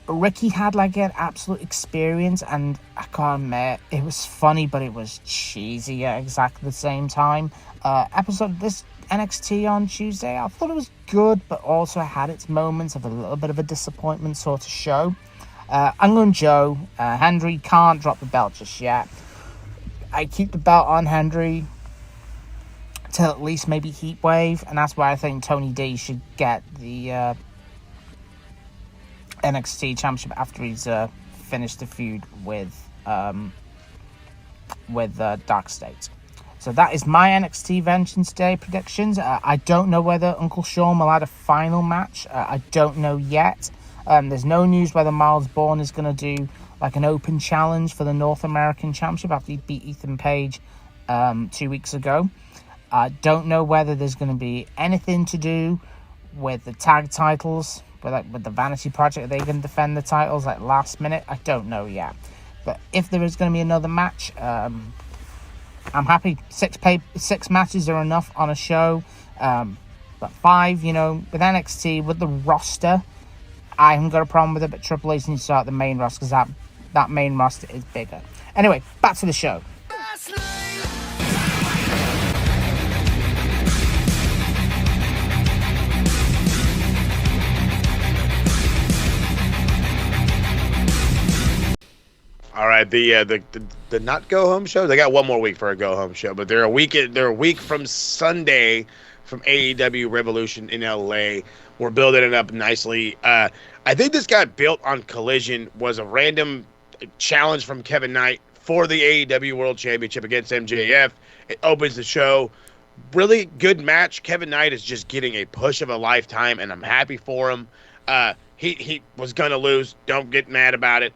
Ricky had like an absolute experience, and I can't admit, it was funny, but it was cheesy at exactly the same time. Episode of this NXT on Tuesday, I thought it was good, but also had its moments of a little bit of a disappointment sort of show. I'm going Joe. Hendry can't drop the belt just yet. I keep the belt on Hendry till at least maybe Heatwave, and that's why I think Tony D should get the NXT Championship after he's finished the feud with Dark State. So that is my NXT Vengeance Day predictions. I don't know whether Uncle Sean will add a final match. I don't know yet. There's no news whether Miles Bourne is going to do like an open challenge for the North American Championship after he beat Ethan Page 2 weeks ago. I don't know whether there's going to be anything to do with the tag titles, with the Vanity Project. Are they going to defend the titles like last minute? I don't know yet. But if there is going to be another match, I'm happy. 6 matches are enough on a show. But 5, with NXT, with the roster, I haven't got a problem with it. But Triple H needs to start the main roster because that main roster is bigger. Anyway, back to the show. All right, the not go home show. They got one more week for a go home show, but they're a week from Sunday from AEW Revolution in LA. We're building it up nicely. I think this got built on Collision, was a random challenge from Kevin Knight for the AEW World Championship against MJF. It opens the show. Really good match. Kevin Knight is just getting a push of a lifetime, and I'm happy for him. He was gonna lose. Don't get mad about it.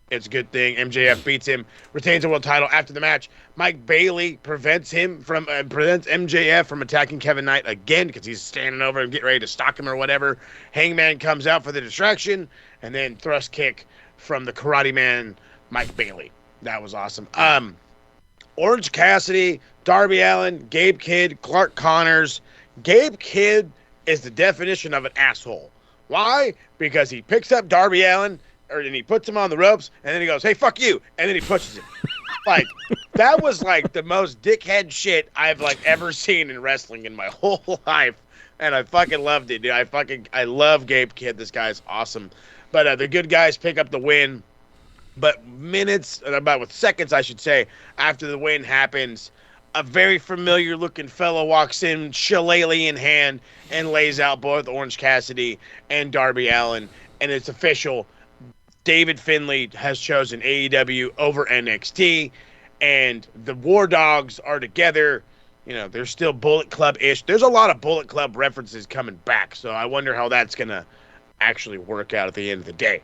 It's a good thing. MJF beats him, retains the world title. After the match, Mike Bailey prevents MJF from attacking Kevin Knight again because he's standing over and getting ready to stalk him or whatever. Hangman comes out for the distraction, and then thrust kick from the Karate Man, Mike Bailey. That was awesome. Orange Cassidy, Darby Allin, Gabe Kidd, Clark Connors. Gabe Kidd is the definition of an asshole. Why? Because he picks up Darby Allin, and he puts him on the ropes, and then he goes, "Hey, fuck you," and then he pushes him. That was like the most dickhead shit I've ever seen in wrestling in my whole life, and I fucking loved it, dude. I love Gabe Kidd. This guy's awesome. But the good guys pick up the win. But with seconds, I should say, after the win happens, a very familiar-looking fellow walks in, shillelagh in hand, and lays out both Orange Cassidy and Darby Allin, and it's official. David Finlay has chosen AEW over NXT, and the War Dogs are together. They're still Bullet Club-ish. There's a lot of Bullet Club references coming back, so I wonder how that's going to actually work out at the end of the day.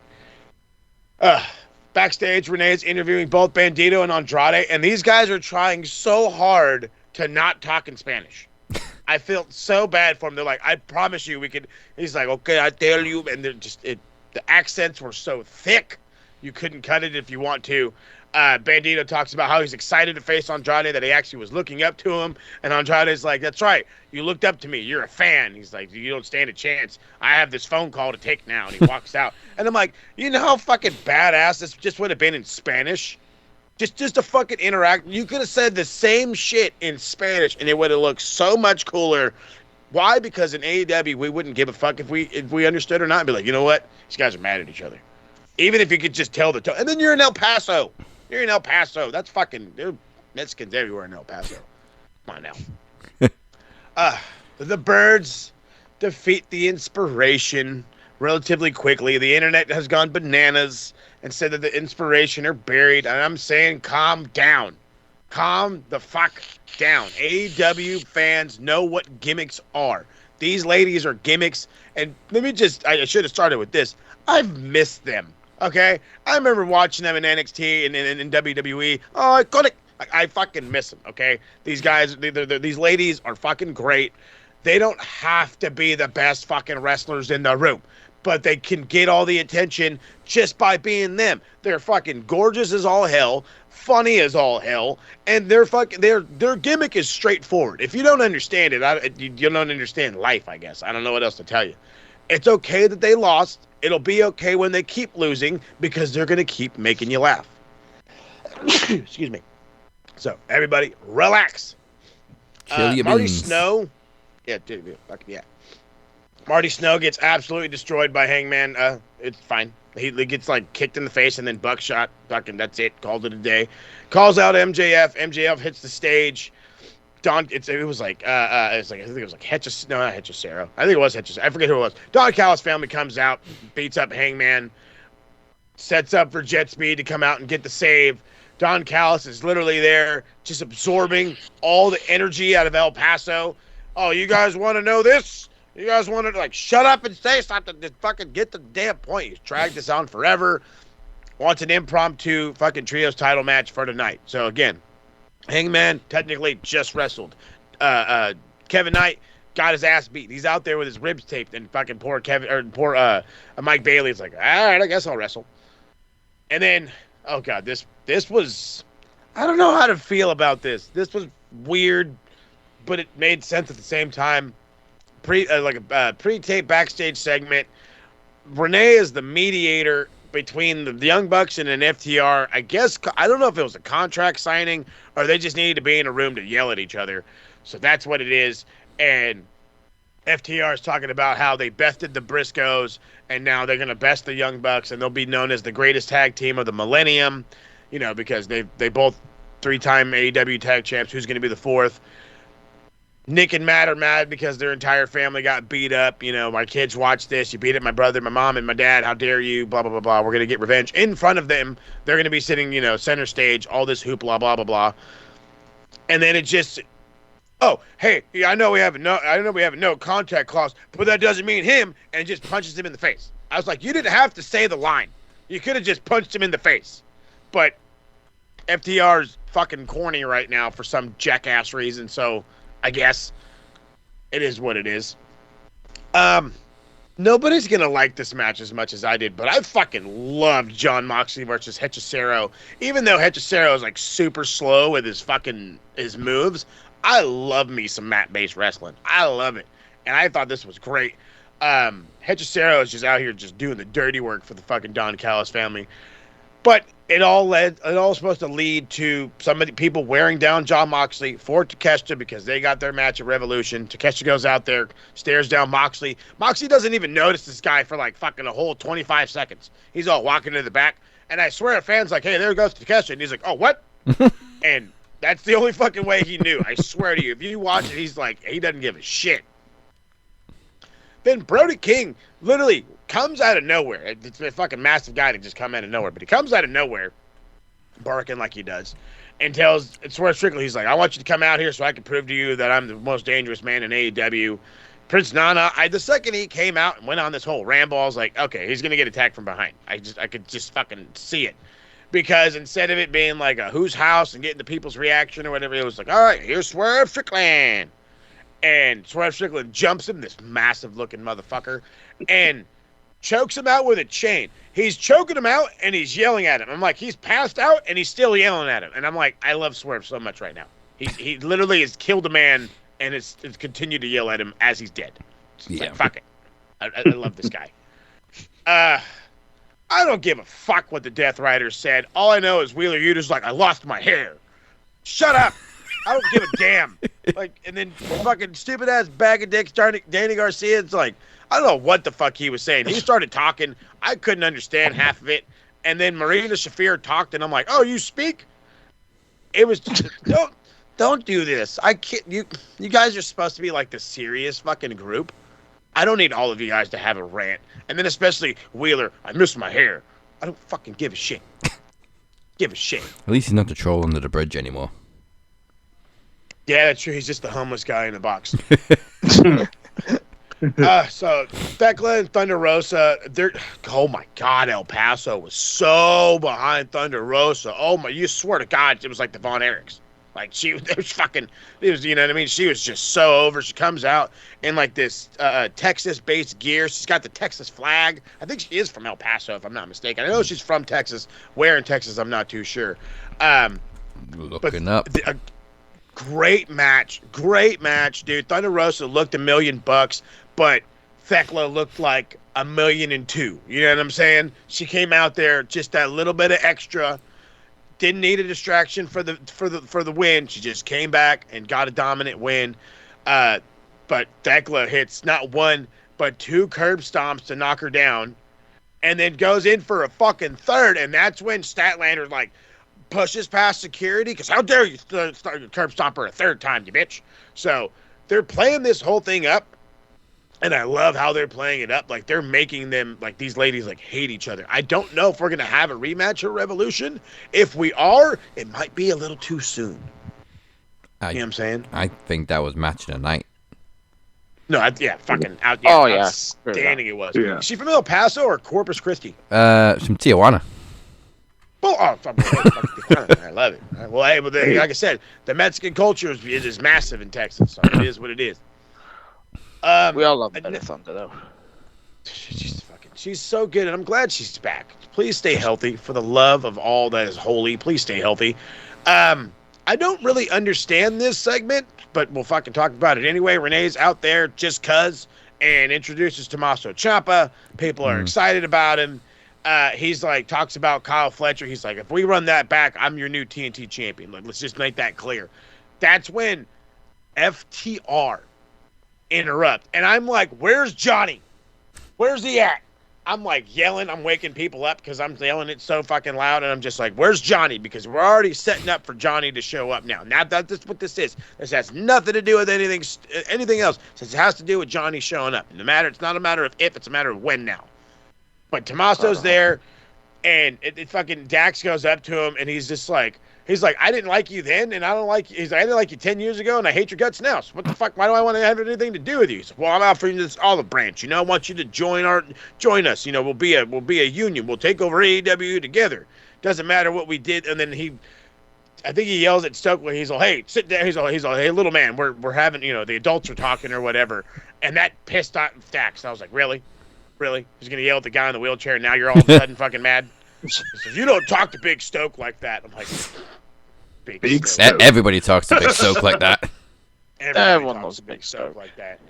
Backstage, Renee's interviewing both Bandito and Andrade, and these guys are trying so hard to not talk in Spanish. I felt so bad for them. They're like, "I promise you we could." He's like, "Okay, I tell you," and they're just the accents were so thick, you couldn't cut it if you want to. Bandito talks about how he's excited to face Andrade, that he actually was looking up to him. And Andrade's like, "That's right. You looked up to me. You're a fan." He's like, "You don't stand a chance. I have this phone call to take now." And he walks out. And I'm like, you know how fucking badass this just would have been in Spanish? Just to fucking interact. You could have said the same shit in Spanish, and it would have looked so much cooler. Why? Because in AEW, we wouldn't give a fuck if we understood or not. And be like, you know what? These guys are mad at each other. Even if you could just tell the tone. And then you're in El Paso. That's fucking... There are Mexicans everywhere in El Paso. Come on now. The Birds defeat the Inspiration relatively quickly. The internet has gone bananas and said that the Inspiration are buried. And I'm saying calm down. Calm the fuck down. AEW fans know what gimmicks are. These ladies are gimmicks. And I should have started with this. I've missed them. Okay? I remember watching them in NXT and in WWE. Oh, I fucking miss them. Okay? These guys, these ladies are fucking great. They don't have to be the best fucking wrestlers in the room, but they can get all the attention just by being them. They're fucking gorgeous as all hell, funny as all hell, and their gimmick is straightforward. If you don't understand it, you don't understand life, I guess. I don't know what else to tell you. It's okay that they lost. It'll be okay when they keep losing because they're going to keep making you laugh. Excuse me. So, everybody, relax. Kill your Marty beans. Snow. Yeah, dude, yeah. Marty Snow gets absolutely destroyed by Hangman. It's fine. He gets kicked in the face and then buckshot. Fucking that's it. Called it a day. Calls out MJF. MJF hits the stage. I think it was Hechicero. I think it was Hechicero. I forget who it was. Don Callis' family comes out, beats up Hangman, sets up for Jet Speed to come out and get the save. Don Callis is literally there, just absorbing all the energy out of El Paso. Oh, you guys want to know this? You guys wanted to, like, shut up and say something. Just fucking get the damn point. He's dragged this on forever. Wants an impromptu fucking trios title match for tonight. So, again, Hangman technically just wrestled. Kevin Knight got his ass beat. He's out there with his ribs taped, and fucking poor Mike Bailey's like, all right, I guess I'll wrestle. And then, oh God, this was, I don't know how to feel about this. This was weird, but it made sense at the same time. Pre-tape backstage segment. Renee is the mediator between the Young Bucks and an FTR. I guess, I don't know if it was a contract signing or they just needed to be in a room to yell at each other. So that's what it is. And FTR is talking about how they bested the Briscoes and now they're going to best the Young Bucks and they'll be known as the greatest tag team of the millennium, you know, because they both 3-time AEW tag champs. Who's going to be the fourth? Nick and Matt are mad because their entire family got beat up. You know, my kids watched this. You beat up my brother, my mom, and my dad. How dare you? Blah, blah, blah, blah. We're going to get revenge. In front of them, they're going to be sitting, you know, center stage, all this hoopla, blah, blah, blah. And then it just, oh, hey, I know we have a no contact clause, but that doesn't mean him, and it just punches him in the face. I was like, you didn't have to say the line. You could have just punched him in the face. But FTR's fucking corny right now for some jackass reason, so I guess it is what it is. Nobody's going to like this match as much as I did, but I fucking loved Jon Moxley versus Hechicero. Even though Hechicero is like super slow with his moves, I love me some mat-based wrestling. I love it. And I thought this was great. Hechicero is just out here just doing the dirty work for the fucking Don Callis family. But it all supposed to lead to people wearing down Jon Moxley for Takeshita because they got their match at Revolution. Takeshita goes out there, stares down Moxley. Moxley doesn't even notice this guy for like fucking a whole 25 seconds. He's all walking to the back. And I swear a fan's like, hey, there goes Takeshita. And he's like, oh, what? And that's the only fucking way he knew. I swear to you. If you watch it, he's like, he doesn't give a shit. Then Brody King literally comes out of nowhere. It's a fucking massive guy to just come out of nowhere. But he comes out of nowhere, barking like he does, and tells Swerve Strickland, he's like, I want you to come out here so I can prove to you that I'm the most dangerous man in AEW. Prince Nana, the second he came out and went on this whole ramble, I was like, okay, he's going to get attacked from behind. I could just fucking see it. Because instead of it being like a whose house and getting the people's reaction or whatever, it was like, all right, here's Swerve Strickland. And Swerve Strickland jumps him, this massive-looking motherfucker, and chokes him out with a chain. He's choking him out, and he's yelling at him. I'm like, he's passed out, and he's still yelling at him. And I'm like, I love Swerve so much right now. He literally has killed a man, and it's continued to yell at him as he's dead. It's like, fuck it. I love this guy. I don't give a fuck what the Death Riders said. All I know is Wheeler Yuta's like, I lost my hair. Shut up. I don't give a damn. Like, and then fucking stupid ass bag of dicks, Danny Garcia. It's like, I don't know what the fuck he was saying. He started talking. I couldn't understand half of it. And then Marina Shafir talked, and I'm like, oh, you speak? It was just, don't do this. I can't. You guys are supposed to be like the serious fucking group. I don't need all of you guys to have a rant. And then especially Wheeler, I miss my hair. I don't fucking give a shit. Give a shit. At least he's not the troll under the bridge anymore. Yeah, that's true. He's just the homeless guy in the box. So Thekla and Thunder Rosa, oh my God, El Paso was so behind Thunder Rosa. Oh my, you swear to God, it was like the Von Erichs. Like you know what I mean? She was just so over. She comes out in like this Texas-based gear. She's got the Texas flag. I think she is from El Paso, if I'm not mistaken. I know she's from Texas. Where in Texas, I'm not too sure. Looking up. Great match, dude. Thunder Rosa looked $1 million, but Thekla looked like $1.2 million. You know what I'm saying? She came out there just that little bit of extra. Didn't need a distraction for the win. She just came back and got a dominant win. But Thekla hits not one but two curb stomps to knock her down, and then goes in for a fucking third. And that's when Statlander like pushes past security, because how dare you start your curb stomper a third time, you bitch. So they're playing this whole thing up, and I love how they're playing it up. Like, they're making them, like, these ladies, like, hate each other. I don't know if we're going to have a rematch at Revolution. If we are, it might be a little too soon. You know what I'm saying? I think that was match of the night. No, yeah, fucking out. Yeah, Oh, yeah. outstanding it was. Yeah. Is she from El Paso or Corpus Christi? From Tijuana. Well, I love it. Well, hey, but like I said, the Mexican culture is massive in Texas, so it is what it is. We all love Better Thunder, though. She's so good, and I'm glad she's back. Please stay healthy for the love of all that is holy. Please stay healthy. I don't really understand this segment, but we'll fucking talk about it anyway. Renee's out there just cuz and introduces Tommaso Ciampa. People are excited about him. He's like, talks about Kyle Fletcher. He's like, if we run that back, I'm your new TNT champion. Like, let's just make that clear. That's when FTR interrupt. And I'm like, where's Johnny? Where's he at? I'm like yelling. I'm waking people up because I'm yelling it so fucking loud. And I'm just like, where's Johnny? Because we're already setting up for Johnny to show up now. Now that's what this is. This has nothing to do with anything else. It has to do with Johnny showing up. It's not a matter of if, it's a matter of when now. But Tommaso's there, and it fucking Dax goes up to him, and he's like, I didn't like you then, and I don't like you. He's like, I didn't like you 10 years ago, and I hate your guts now. So what the fuck? Why do I want to have anything to do with you? He said, well, I'm offering this olive branch. You know, I want you to join us. You know, we'll be a union. We'll take over AEW together. Doesn't matter what we did. And then I think he yells at Stokely. He's like, hey, sit down. He's like, hey, little man, we're having, the adults are talking or whatever. And that pissed off Dax. I was like, really? He's going to yell at the guy in the wheelchair, and now you're all of a sudden fucking mad? He says, you don't talk to Big Stoke like that. I'm like, Big Stoke. Everybody talks to Big Stoke like that. Everyone knows Big Stoke like that.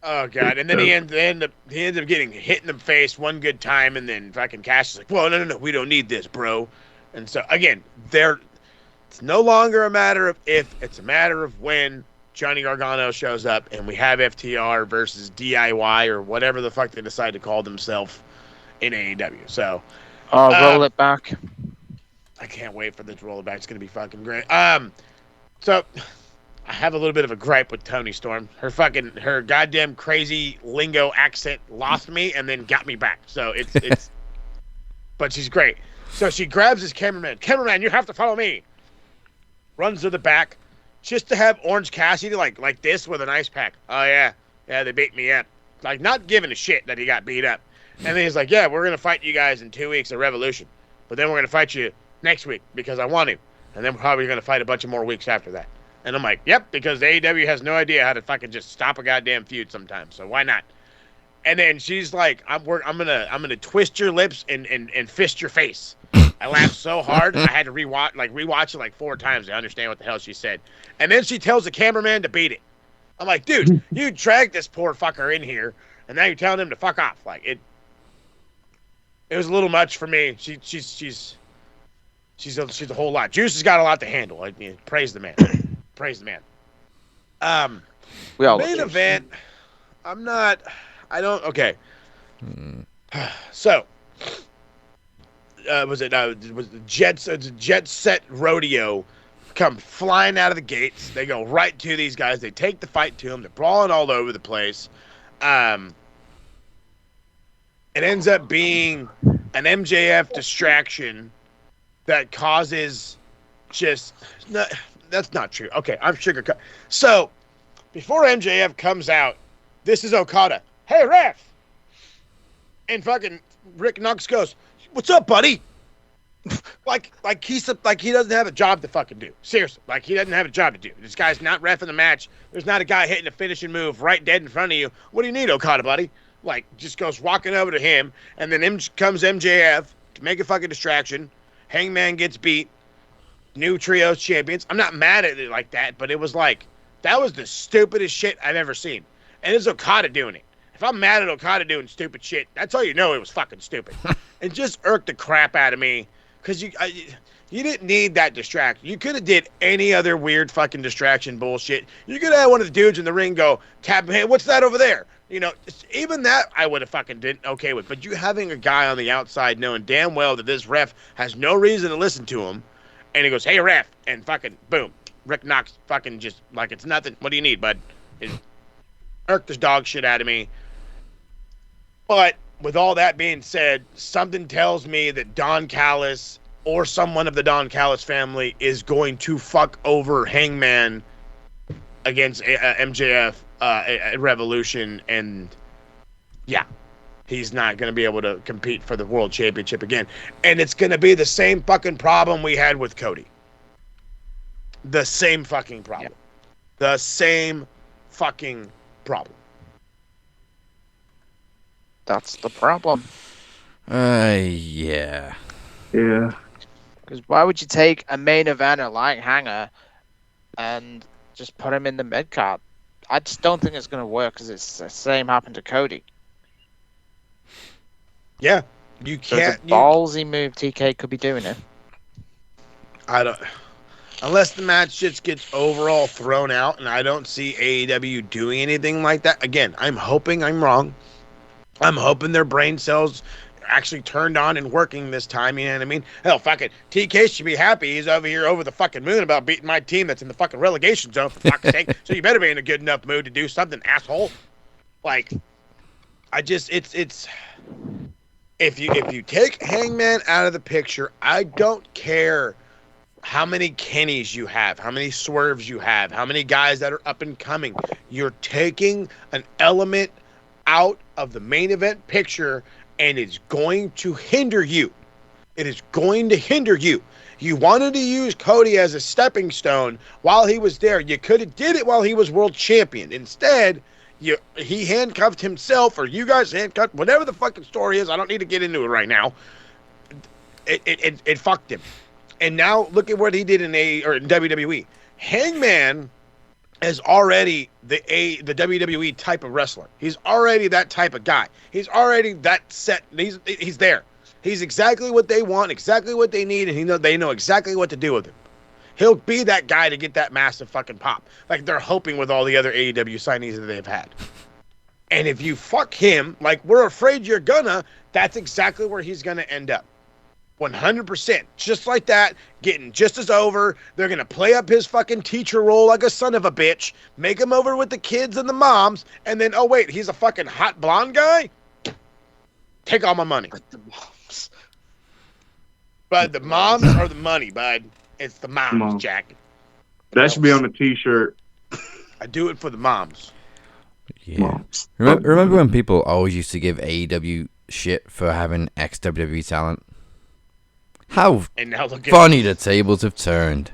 Oh, God. And then he ends up getting hit in the face one good time, and then fucking Cash is like, well, no, we don't need this, bro. And so, again, it's no longer a matter of if, it's a matter of when Johnny Gargano shows up, and we have FTR versus DIY or whatever the fuck they decide to call themselves in AEW. So, roll it back. I can't wait for this to roll it back. It's gonna be fucking great. So I have a little bit of a gripe with Toni Storm. Her goddamn crazy lingo accent lost me and then got me back. So it's but she's great. So she grabs his cameraman. Cameraman, you have to follow me. Runs to the back. Just to have Orange Cassidy like this with an ice pack. Oh, yeah, they beat me up. Like, not giving a shit that he got beat up. And then he's like, yeah, we're going to fight you guys in 2 weeks at Revolution. But then we're going to fight you next week because I want to. And then we're probably going to fight a bunch of more weeks after that. And I'm like, yep, because AEW has no idea how to fucking just stop a goddamn feud sometimes. So why not? And then she's like, I'm gonna twist your lips and fist your face. I laughed so hard I had to rewatch it like 4 times to understand what the hell she said. And then she tells the cameraman to beat it. I'm like, dude, you dragged this poor fucker in here, and now you're telling him to fuck off. Like it was a little much for me. She's a whole lot. Juice has got a lot to handle. I mean, praise the man. Praise the man. We all main event. Okay. So. Was the Jet Set Rodeo come flying out of the gates. They go right to these guys. They take the fight to them. They're brawling all over the place. It ends up being an MJF distraction that causes that's not true. Okay, I'm sugarcoat. So before MJF comes out, this is Okada. Hey, ref! And fucking Rick Knox goes, what's up, buddy? like he doesn't have a job to fucking do. Seriously, like he doesn't have a job to do. This guy's not reffing the match. There's not a guy hitting a finishing move right dead in front of you. What do you need, Okada, buddy? Like, just goes walking over to him, and then comes MJF to make a fucking distraction. Hangman gets beat. New trios champions. I'm not mad at it like that, but it was like, that was the stupidest shit I've ever seen. And it's Okada doing it. If I'm mad at Okada doing stupid shit, that's how you know it was fucking stupid. It just irked the crap out of me because you didn't need that distraction. You could have did any other weird fucking distraction bullshit. You could have had one of the dudes in the ring go tap him, hey, what's that over there? Even that I would have fucking did okay with. But you having a guy on the outside knowing damn well that this ref has no reason to listen to him, and he goes, hey, ref, and fucking boom, Rick Knox fucking just like it's nothing. What do you need, bud? It irked the dog shit out of me. But with all that being said, something tells me that Don Callis or someone of the Don Callis family is going to fuck over Hangman against MJF at Revolution, and yeah, he's not going to be able to compete for the World Championship again. And it's going to be the same fucking problem we had with Cody. The same fucking problem. Yeah. The same fucking problem. That's the problem. Yeah. Yeah. Because why would you take a main eventer like Hanger and just put him in the mid card? I just don't think it's going to work because it's the same happened to Cody. Yeah, you So it's can't. a ballsy move. TK could be doing it. I don't. Unless the match just gets overall thrown out, and I don't see AEW doing anything like that. Again, I'm hoping I'm wrong. I'm hoping their brain cells actually turned on and working this time. You know what I mean? Hell, fucking TK should be happy. He's over here over the fucking moon about beating my team that's in the fucking relegation zone, for fuck's sake. So you better be in a good enough mood to do something, asshole. Like, it's. If you take Hangman out of the picture, I don't care how many Kennys you have, how many Swerves you have, how many guys that are up and coming. You're taking an element out of the main event picture, and it's going to hinder you. It is going to hinder you. You wanted to use Cody as a stepping stone while he was there. You could have did it while he was world champion. Instead, he handcuffed himself, or you guys handcuffed, whatever the fucking story is. I don't need to get into it right now. It fucked him. And now look at what he did in WWE. Hangman is already the WWE type of wrestler. He's already that type of guy. He's already that set. He's there. He's exactly what they want, exactly what they need, and they know exactly what to do with him. He'll be that guy to get that massive fucking pop, like they're hoping with all the other AEW signees that they've had. And if you fuck him, like we're afraid you're gonna, that's exactly where he's gonna end up. 100%. Just like that, getting just as over. They're going to play up his fucking teacher role like a son of a bitch, make him over with the kids and the moms, and then, oh, wait, he's a fucking hot blonde guy? Take all my money. But the moms. But the moms are the money, bud. It's the moms, Jack. That should be on the t-shirt. I do it for the moms. Yeah. Moms. Remember when people always used to give AEW shit for having ex-WWE talent? How And now look at funny the tables have turned.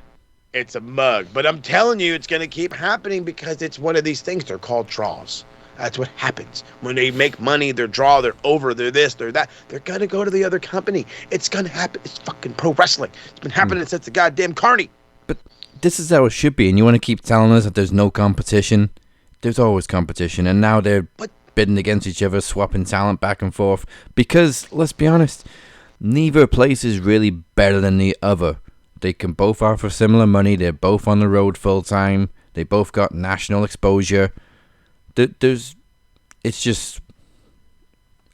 It's a mug. But I'm telling you, it's going to keep happening because it's one of these things. They're called draws. That's what happens. When they make money, they're draw, they're over, they're this, they're that. They're going to go to the other company. It's going to happen. It's fucking pro wrestling. It's been happening since the goddamn Carney. But this is how it should be, and you want to keep telling us that there's no competition? There's always competition, and now they're bidding against each other, swapping talent back and forth. Because, let's be honest, neither place is really better than the other. They can both offer similar money. They're both on the road full time. They both got national exposure. It's just,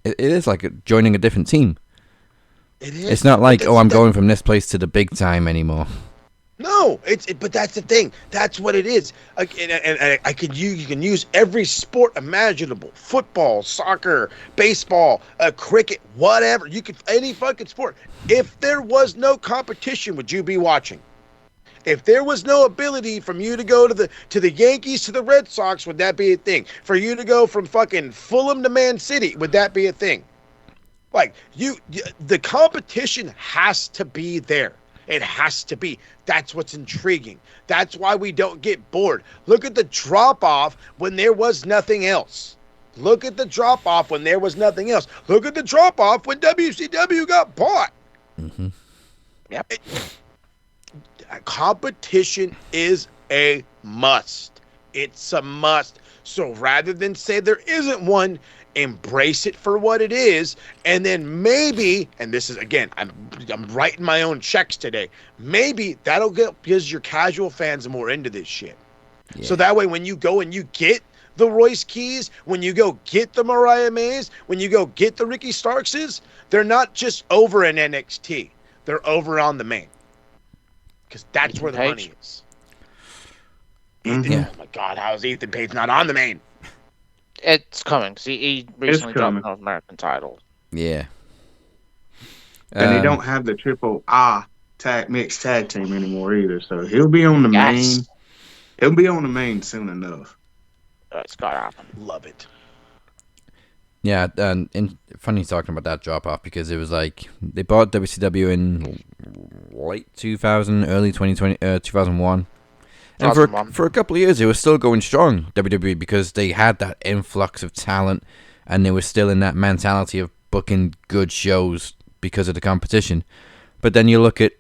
it is like joining a different team. It is. It's not like, I'm going from this place to the big time anymore. No, but that's the thing. That's what it is. You can use every sport imaginable: football, soccer, baseball, cricket, whatever. You could any fucking sport. If there was no competition, would you be watching? If there was no ability from you to go to the Yankees to the Red Sox, would that be a thing? For you to go from fucking Fulham to Man City, would that be a thing? Like the competition has to be there. It has to be. That's what's intriguing. That's why we don't get bored. Look at the drop-off when there was nothing else. Look at the drop-off when there was nothing else. Look at the drop-off when WCW got bought. Mm-hmm. Yep. Competition is a must. It's a must. So rather than say there isn't one, embrace it for what it is, and then maybe, and this is again, I'm writing my own checks today. Maybe that'll gives your casual fans more into this shit. Yeah. So that way, when you go and you get the Royce Keys, when you go get the Mariah Mays, when you go get the Ricky Starkses, they're not just over in NXT. They're over on the main. Because that's where the money is. Yeah. Oh my God, how is Ethan Page not on the main? It's coming. Because he recently dropped the North American title. Yeah. And they don't have the triple mixed tag team anymore either. So he'll be on the main. He'll be on the main soon enough. It's got to happen. Love it. Yeah, and funny talking about that drop off because it was like they bought WCW in late 2000, early 2001. And 2001. for a couple of years, it was still going strong, WWE, because they had that influx of talent, and they were still in that mentality of booking good shows because of the competition. But then you look at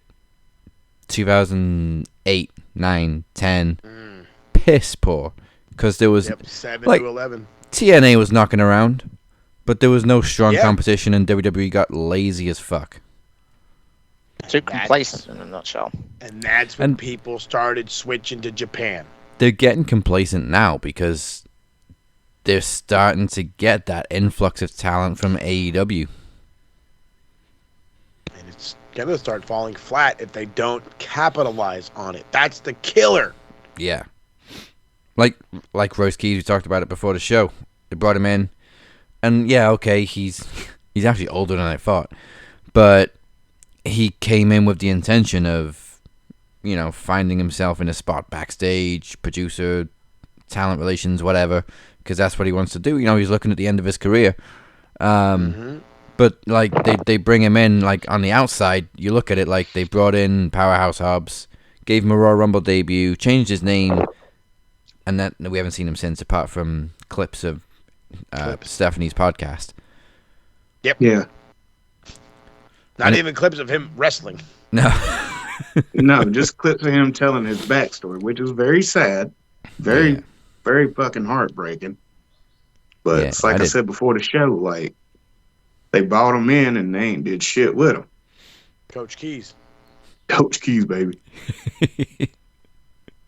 2008, 9, 10, piss poor, because there was 7 like to 11. TNA was knocking around, but there was no strong Yeah. competition, and WWE got lazy as fuck. Too complacent in a nutshell. And that's when And- people started switching to Japan. They're getting complacent now because they're starting to get that influx of talent from AEW. And it's going to start falling flat if they don't capitalize on it. That's the killer. Yeah. Like Royce Keys, we talked about it before the show. They brought him in, and yeah, okay, he's actually older than I thought, but he came in with the intention of, finding himself in a spot backstage, producer, talent relations, whatever, because that's what he wants to do. He's looking at the end of his career. But like they bring him in like on the outside. You look at it like they brought in Powerhouse Hobbs, gave him a Royal Rumble debut, changed his name, and that we haven't seen him since, apart from clips of Stephanie's podcast. Yeah. Not even clips of him wrestling. No. No, just clips of him telling his backstory, which is very sad, very fucking heartbreaking. But Yeah, it's like I said before the show, like they bought him in and they ain't did shit with him. Coach Keys. Coach Keys, baby.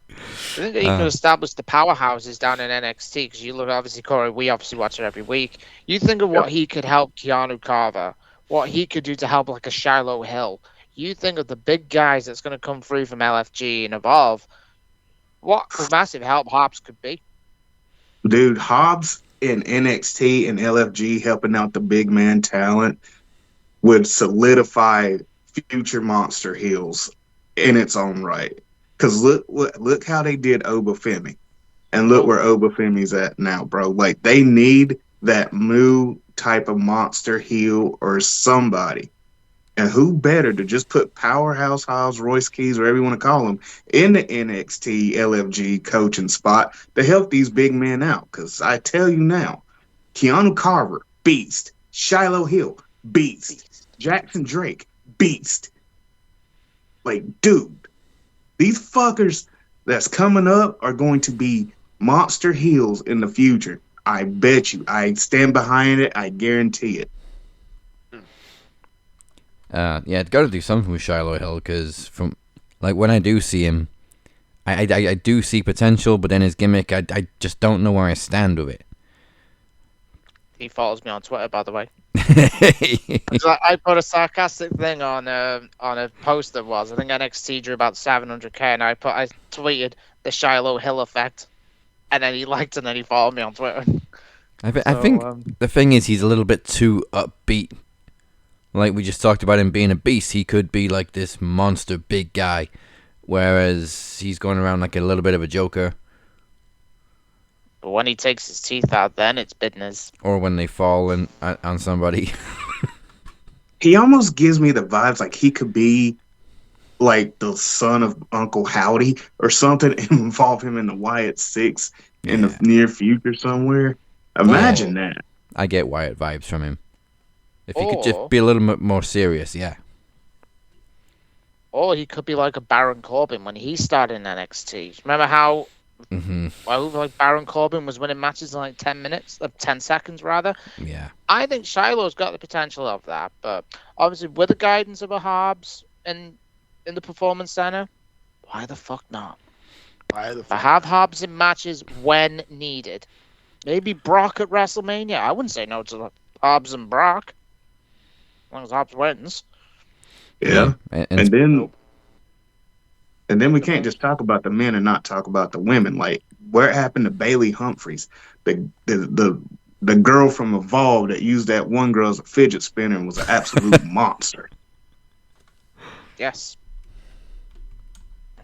I think that you could establish the powerhouses down in NXT because you look, obviously, Corey, we obviously watch it every week. You think of what he could help Keanu Carver, what he could do to help like a Shiloh Hill. You think of the big guys that's going to come through from LFG and Evolve. What a massive help Hobbs could be. Dude, Hobbs in NXT and LFG helping out the big man talent would solidify future monster heels in its own right. Because look how they did Obafemi. And look where Obafemi's at now, bro. Like, they need that Moo type of monster heel or somebody. And who better to just put Powerhouse Hobbs, Royce Keys, whatever you want to call him, in the NXT LFG coaching spot to help these big men out? Because I tell you now, Keanu Carver, beast. Shiloh Hill, beast. Jackson Drake, beast. Like, dude, these fuckers that's coming up are going to be monster heels in the future. I bet you. I stand behind it. I guarantee it. It's got to do something with Shiloh Hill because from like when I do see him, I do see potential, but then his gimmick, I just don't know where I stand with it. He follows me on Twitter, by the way. I put a sarcastic thing on a post that was, I think NXT drew about 700k, and I tweeted the Shiloh Hill effect, and then he liked it, and then he followed me on Twitter. I think the thing is he's a little bit too upbeat. Like we just talked about him being a beast, he could be like this monster big guy, whereas he's going around like a little bit of a joker. But when he takes his teeth out, then it's business. Or when they fall on somebody. He almost gives me the vibes like he could be like the son of Uncle Howdy or something and involve him in the Wyatt Six in the near future somewhere. Imagine that. I get Wyatt vibes from him. If he could just be a little bit more serious, yeah. Or he could be like a Baron Corbin when he started in NXT. Remember how like Baron Corbin was winning matches in like 10 seconds rather? Yeah. I think Shiloh's got the potential of that, but obviously with the guidance of a Hobbs in the Performance Center, why the fuck not? I have Hobbs in matches when needed. Maybe Brock at WrestleMania. I wouldn't say no to Hobbs and Brock. As long as Hobbs wins. Yeah. And then we can't just talk about the men and not talk about the women. Like, where happened to Bailey Humphries? The girl from Evolve that used that one girl as a fidget spinner and was an absolute monster. Yes.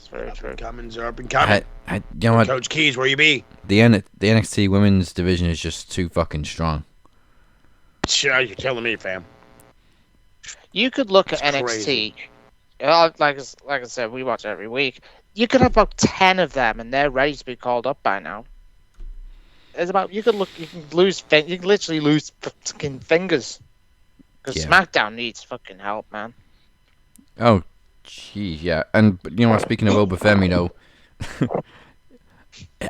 That's very true. Cummins are up and coming. You know what? Coach Keys, where you be? The NXT women's division is just too fucking strong. Sure, you're killing me, fam. You could look at It's NXT. crazy. Like I said, we watch it every week. You could have about 10 of them, and they're ready to be called up by now. It's about you can literally lose fucking fingers. Because Yeah. SmackDown needs fucking help, man. Oh, geez, yeah. And you know what? Speaking of Obafemi, though,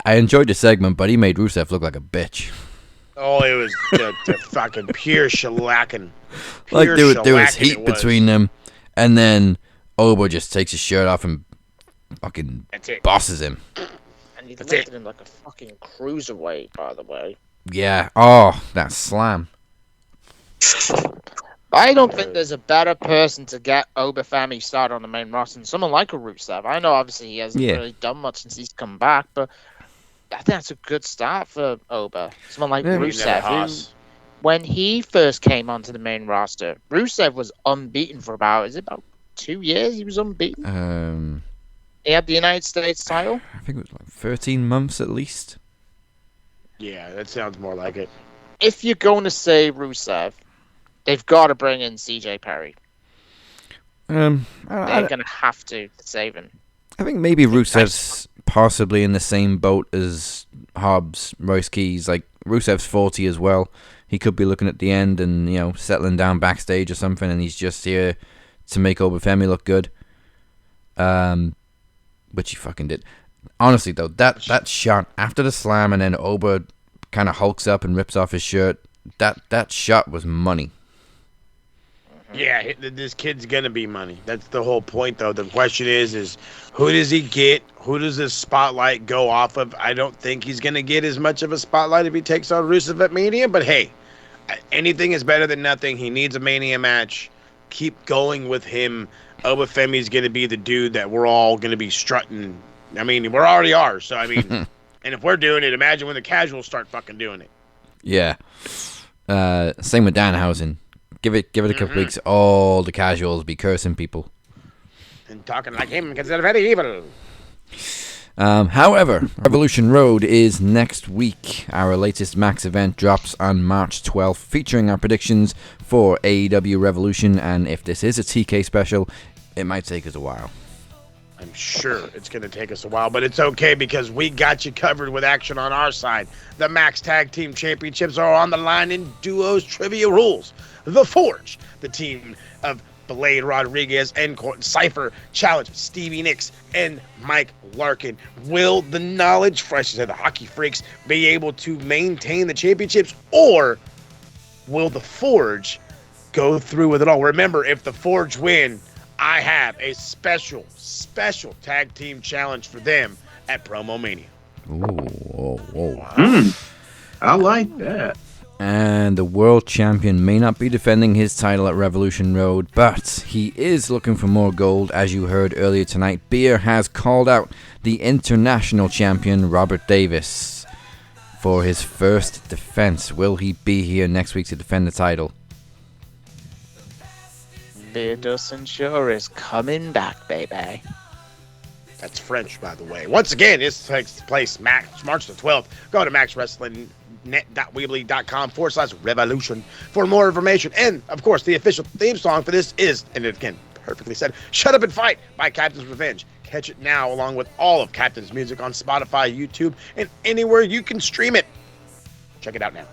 I enjoyed the segment, but he made Rusev look like a bitch. Oh, it was the fucking pure shellacking. Like Pure there was shellacking heat it was. between them, and then Oba just takes his shirt off and fucking That's it. bosses him. And he That's lifted it. him like a fucking cruiserweight, by the way. Yeah. Oh, that slam. I don't think there's a better person to get Obafemi started on the main roster than someone like a Rusev. I know obviously he hasn't Yeah. really done much since he's come back, but I think that's a good start for Oba. Someone like Yeah. Rusev, who, Haas. when he first came onto the main roster, Rusev was unbeaten for about 2 years? He was unbeaten. He had the United States title. I think it was like 13 months at least. Yeah, that sounds more like it. If you're going to say Rusev, they've got to bring in CJ Perry. They're I going to have to save him. think maybe Rusev's possibly in the same boat as Hobbs, Royce Keys. Like Rusev's 40 as well. He could be looking at the end and settling down backstage or something, and he's just here to make Obafemi look good. Which he fucking did. Honestly though, that shot after the slam and then Oba kind of hulks up and rips off his shirt. That shot was money. Yeah, this kid's gonna be money. That's the whole point, though. The question is who does he get? Who does this spotlight go off of? I don't think he's gonna get as much of a spotlight if he takes on Rusev at Mania. But hey, anything is better than nothing. He needs a Mania match. Keep going with him. Obafemi's gonna be the dude that we're all gonna be strutting. I mean, we already are. So I mean, and if we're doing it, imagine when the casuals start fucking doing it. Yeah. Same with Danhausen. Give it a couple weeks. All the casuals be cursing people. And talking like him because they're very evil. However, Revolution Road is next week. Our latest Max event drops on March 12th, featuring our predictions for AEW Revolution. And if this is a TK special, it might take us a while. I'm sure it's going to take us a while, but it's okay because we got you covered with action on our side. The Max Tag Team Championships are on the line in duos trivia rules. The Forge, the team of Blade Rodriguez and Cypher, challenge Stevie Nicks and Mike Larkin. Will the Knowledge Fresh, the Hockey Freaks, be able to maintain the championships, or will the Forge go through with it all? Remember, if the Forge win, I have a special tag team challenge for them at Promo Mania. Ooh. I like that. And the world champion may not be defending his title at Revolution Road, but he is looking for more gold. As you heard earlier tonight, Beer has called out the international champion Robert Davis for his first defense. Will he be here next week to defend the title? Beer Dustin sure is coming back, baby. That's French, by the way. Once again, this takes place March the 12th. Go to maxwrestlingnet.weebly.com/revolution for more information. And, of course, the official theme song for this is, and again, perfectly said, Shut Up and Fight by Captain's Revenge. Catch it now along with all of Captain's music on Spotify, YouTube, and anywhere you can stream it. Check it out now.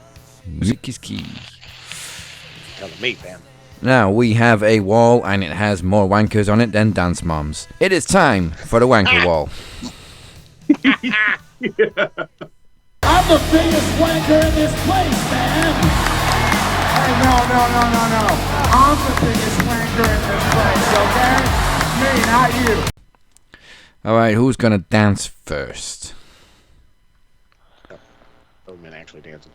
Music is key. Telling me, fam. Now we have a wall and it has more wankers on it than dance moms. It is time for the wanker wall. I'm the biggest wanker in this place, man. Hey, no. I'm the biggest wanker in this place, okay? Me, not you. Alright, who's gonna dance first? Oh, man, actually dancing.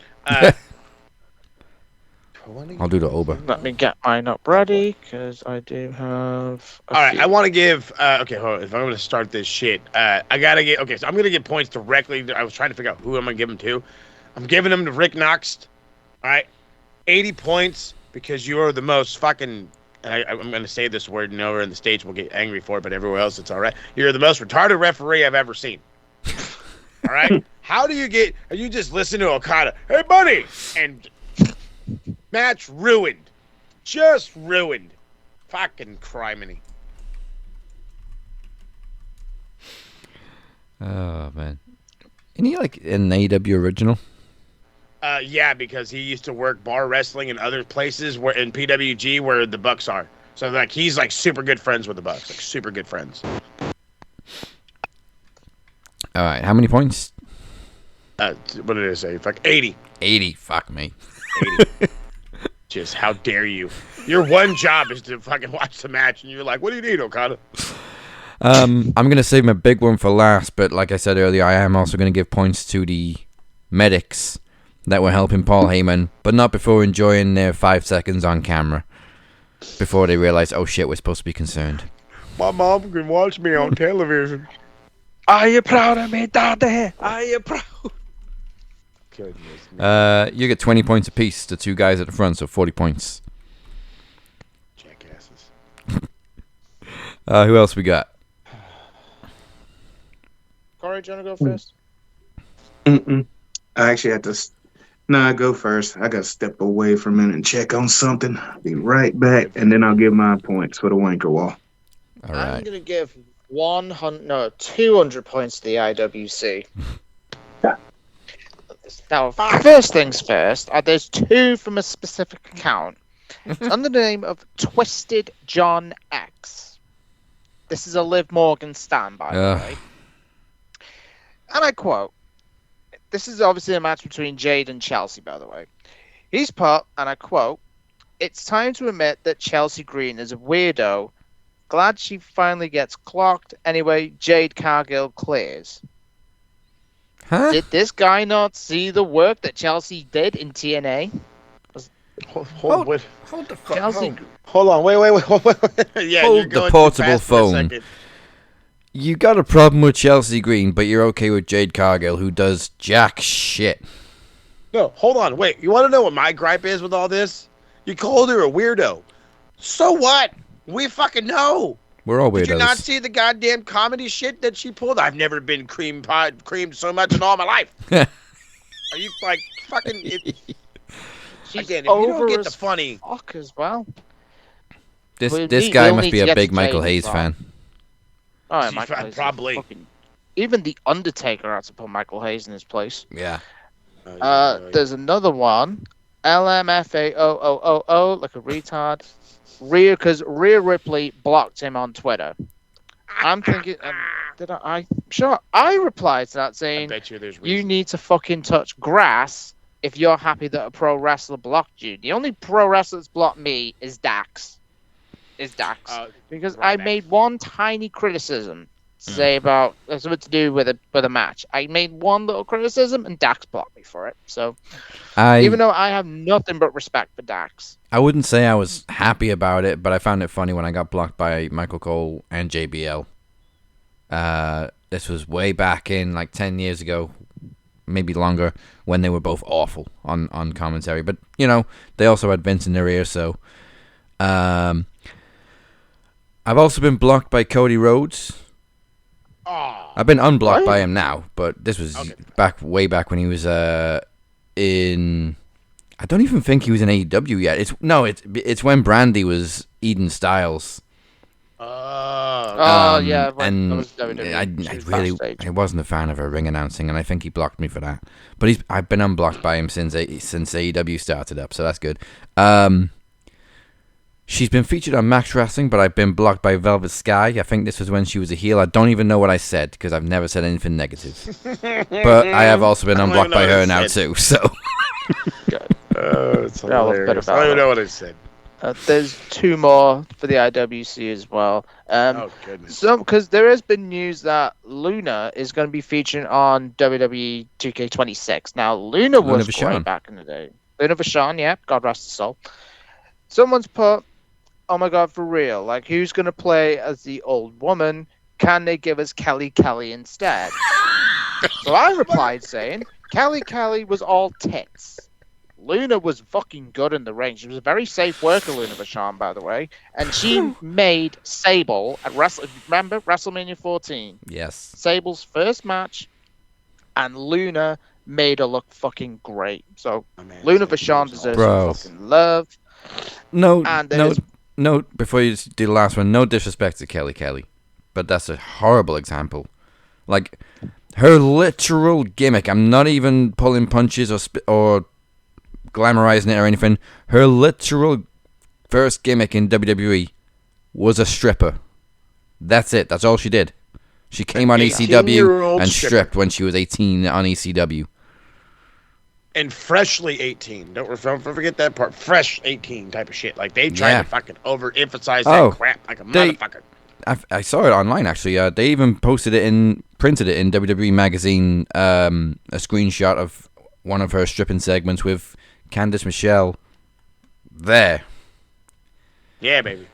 I'll do the Oba. Let me get mine up ready, because I do have All right, I want to give. Okay, hold on. If I'm going to start this shit, I gotta get. Okay, so I'm gonna get points directly. I was trying to figure out who I'm gonna give them to. I'm giving them to Rick Knox. All right, 80 points because you are the most fucking and I'm going to say this word, and over in the States will get angry for it, but everywhere else it's all right. You're the most retarded referee I've ever seen. All right? How do you get... Are you just listening to Okada? Hey, buddy! And match ruined. Just ruined. Fucking criminy. Oh, man. Isn't he like an AEW original? Yeah, because he used to work bar wrestling in other places where in PWG where the Bucks are. So like he's like super good friends with the Bucks, like super good friends. All right, how many points? What did I say? Like 80. 80. Fuck me. 80. Just how dare you? Your one job is to fucking watch the match, and you're like, what do you need, Okada? I'm gonna save my big one for last, but like I said earlier, I am also gonna give points to the medics that were helping Paul Heyman, but not before enjoying their 5 seconds on camera. Before they realized, oh shit, we're supposed to be concerned. My mom can watch me on television. Are you proud of me, Daddy? Are you proud? Goodness. You get 20 points apiece. The two guys at the front, so 40 points. Jackasses. Who else we got? Corey, do you want to go first? I actually had to. Nah, go first. I got to step away for a minute and check on something. I'll be right back, and then I'll give my points for the wanker wall. All I'm right. going to give 200 points to the IWC. Now, first things first, there's two from a specific account. It's under the name of Twisted John X. This is a Liv Morgan stand, by the way. And I quote, this is obviously a match between Jade and Chelsea, by the way. He's put, and I quote, "It's time to admit that Chelsea Green is a weirdo. Glad she finally gets clocked. Anyway, Jade Cargill clears." Huh? Did this guy not see the work that Chelsea did in TNA? Hold the fuck. Chelsea, Hold on. Wait. Yeah, Hold you're the going too portable fast for a phone. second. You got a problem with Chelsea Green, but you're okay with Jade Cargill, who does jack shit. No, hold on. Wait, you want to know what my gripe is with all this? You called her a weirdo. So what? We fucking know. We're all weirdos. Did you not see the goddamn comedy shit that she pulled? I've never been creamed so much in all my life. Are you like fucking? she's Again, if you don't over get the as funny, fuck as well. This guy we'll must need be to a get big to Michael Jade Hayes as well. fan. Oh, yeah, She's Michael Hayes is probably. fucking- even the Undertaker had to put Michael Hayes in his place. Yeah. There's another one, LMFAOOO, like a retard. Rhea, because Rhea Ripley blocked him on Twitter. I'm thinking, I'm sure I replied to that I saying, bet you there's you reasons. need to fucking touch grass if you're happy that a pro wrestler blocked you. The only pro wrestler that's blocked me is Dax. Because I made one tiny criticism to say about something to do with a match. I made one little criticism and Dax blocked me for it. So even though I have nothing but respect for Dax. I wouldn't say I was happy about it, but I found it funny when I got blocked by Michael Cole and JBL. This was way back in like 10 years ago, maybe longer, when they were both awful on commentary. But, you know, they also had Vince in their ear, so... I've also been blocked by Cody Rhodes. Oh, I've been unblocked by him now, but this was way back when he was in... I don't even think he was in AEW yet. It's when Brandy was Eden Styles. Yeah, when it was WWE. I wasn't a fan of her ring announcing, and I think he blocked me for that. But I've been unblocked by him since AEW started up, so that's good. She's been featured on Max Wrestling, but I've been blocked by Velvet Sky. I think this was when she was a heel. I don't even know what I said, because I've never said anything negative. But I have also been unblocked by her now, too, so... It's hilarious. I don't even know what I said. There's two more for the IWC as well. Oh, goodness. Because there has been news that Luna is going to be featuring on WWE 2K26. Now, Luna was great back in the day. Luna Vachon, yeah, God rest his soul. Someone's put, oh my God, for real, like, who's going to play as the old woman? Can they give us Kelly instead? So I replied saying, Kelly was all tits. Luna was fucking good in the ring. She was a very safe worker, Luna Vachon, by the way. And she made Sable at remember WrestleMania 14? Yes. Sable's first match, and Luna made her look fucking great. So Luna Vachon deserves some fucking love. No, And no, before you do the last one, no disrespect to Kelly, but that's a horrible example. Like, her literal gimmick, I'm not even pulling punches or glamorizing it or anything. Her literal first gimmick in WWE was a stripper. That's it. That's all she did. She came on ECW and stripped when she was 18 on ECW. And freshly 18. Don't forget that part. Fresh 18 type of shit. Like, they try to fucking overemphasize that crap like a motherfucker. I saw it online, actually. They even printed it in WWE Magazine, a screenshot of one of her stripping segments with Candice Michelle there. Yeah, baby.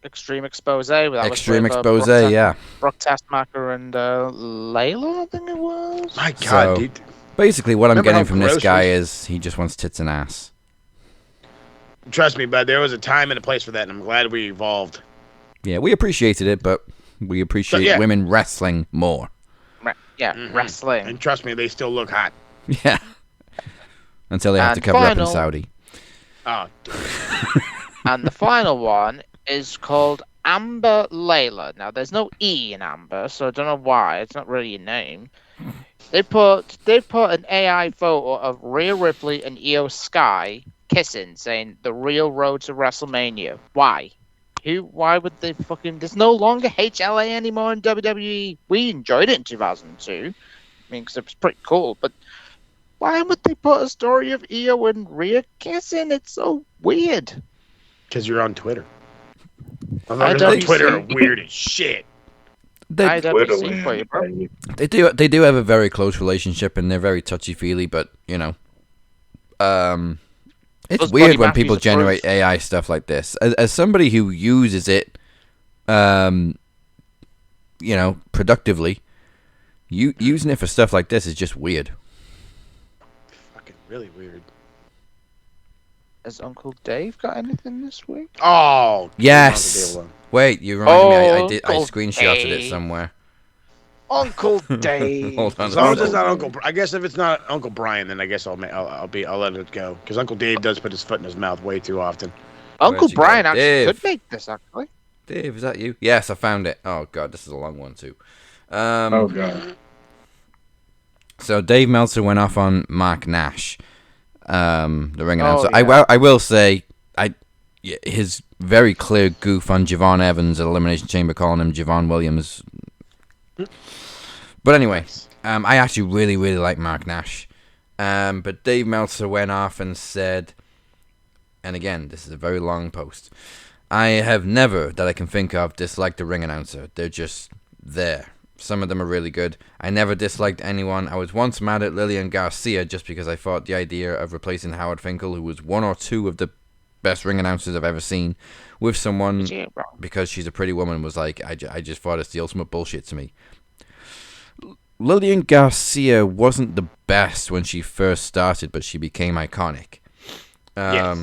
Extreme Expose. Extreme Expose, yeah. Brock Testmacher and Layla, I think it was. My God, dude. Basically, what I'm getting from this guy is he just wants tits and ass. Trust me, bud. There was a time and a place for that, and I'm glad we evolved. Yeah, we appreciated it, but we appreciate women wrestling more. Wrestling. And trust me, they still look hot. Yeah. Until they have to cover up in Saudi. Oh. And the final one is called Amber Layla. Now, there's no E in Amber, so I don't know why. It's not really a name. They put an AI photo of Rhea Ripley and Io Sky kissing, saying the real road to WrestleMania. Why? Why would they fucking... There's no longer HLA anymore in WWE. We enjoyed it in 2002. I mean, because it was pretty cool, but why would they put a story of Io and Rhea kissing? It's so weird. Because you're on Twitter. On Twitter are weird as shit. They do have a very close relationship, and they're very touchy-feely, but, you know... It's weird when people generate AI stuff like this. As somebody who uses it, productively, using it for stuff like this is just weird. Fucking really weird. Has Uncle Dave got anything this week? Oh, yes. Wait, you reminded me. I screenshotted it somewhere. Uncle Dave. Hold on. As long as it's not Uncle, I guess if it's not Uncle Brian, then I guess I'll let it go, because Uncle Dave does put his foot in his mouth way too often. Uncle Brian actually could make this, actually. Dave, is that you? Yes, I found it. Oh god, this is a long one too. Oh god. So Dave Meltzer went off on Mark Nash, the ring announcer. Yeah. I will say, his very clear goof on Javon Evans at Elimination Chamber, calling him Javon Williams. But anyway, I actually really, really like Mark Nash. But Dave Meltzer went off and said, and again, this is a very long post, I have never, that I can think of, disliked a ring announcer. They're just there. Some of them are really good. I never disliked anyone. I was once mad at Lillian Garcia just because I thought the idea of replacing Howard Finkel, who was one or two of the best ring announcers I've ever seen, with someone because she's a pretty woman, was like, I just thought it's the ultimate bullshit to me. Lillian Garcia wasn't the best when she first started, but she became iconic. Yes.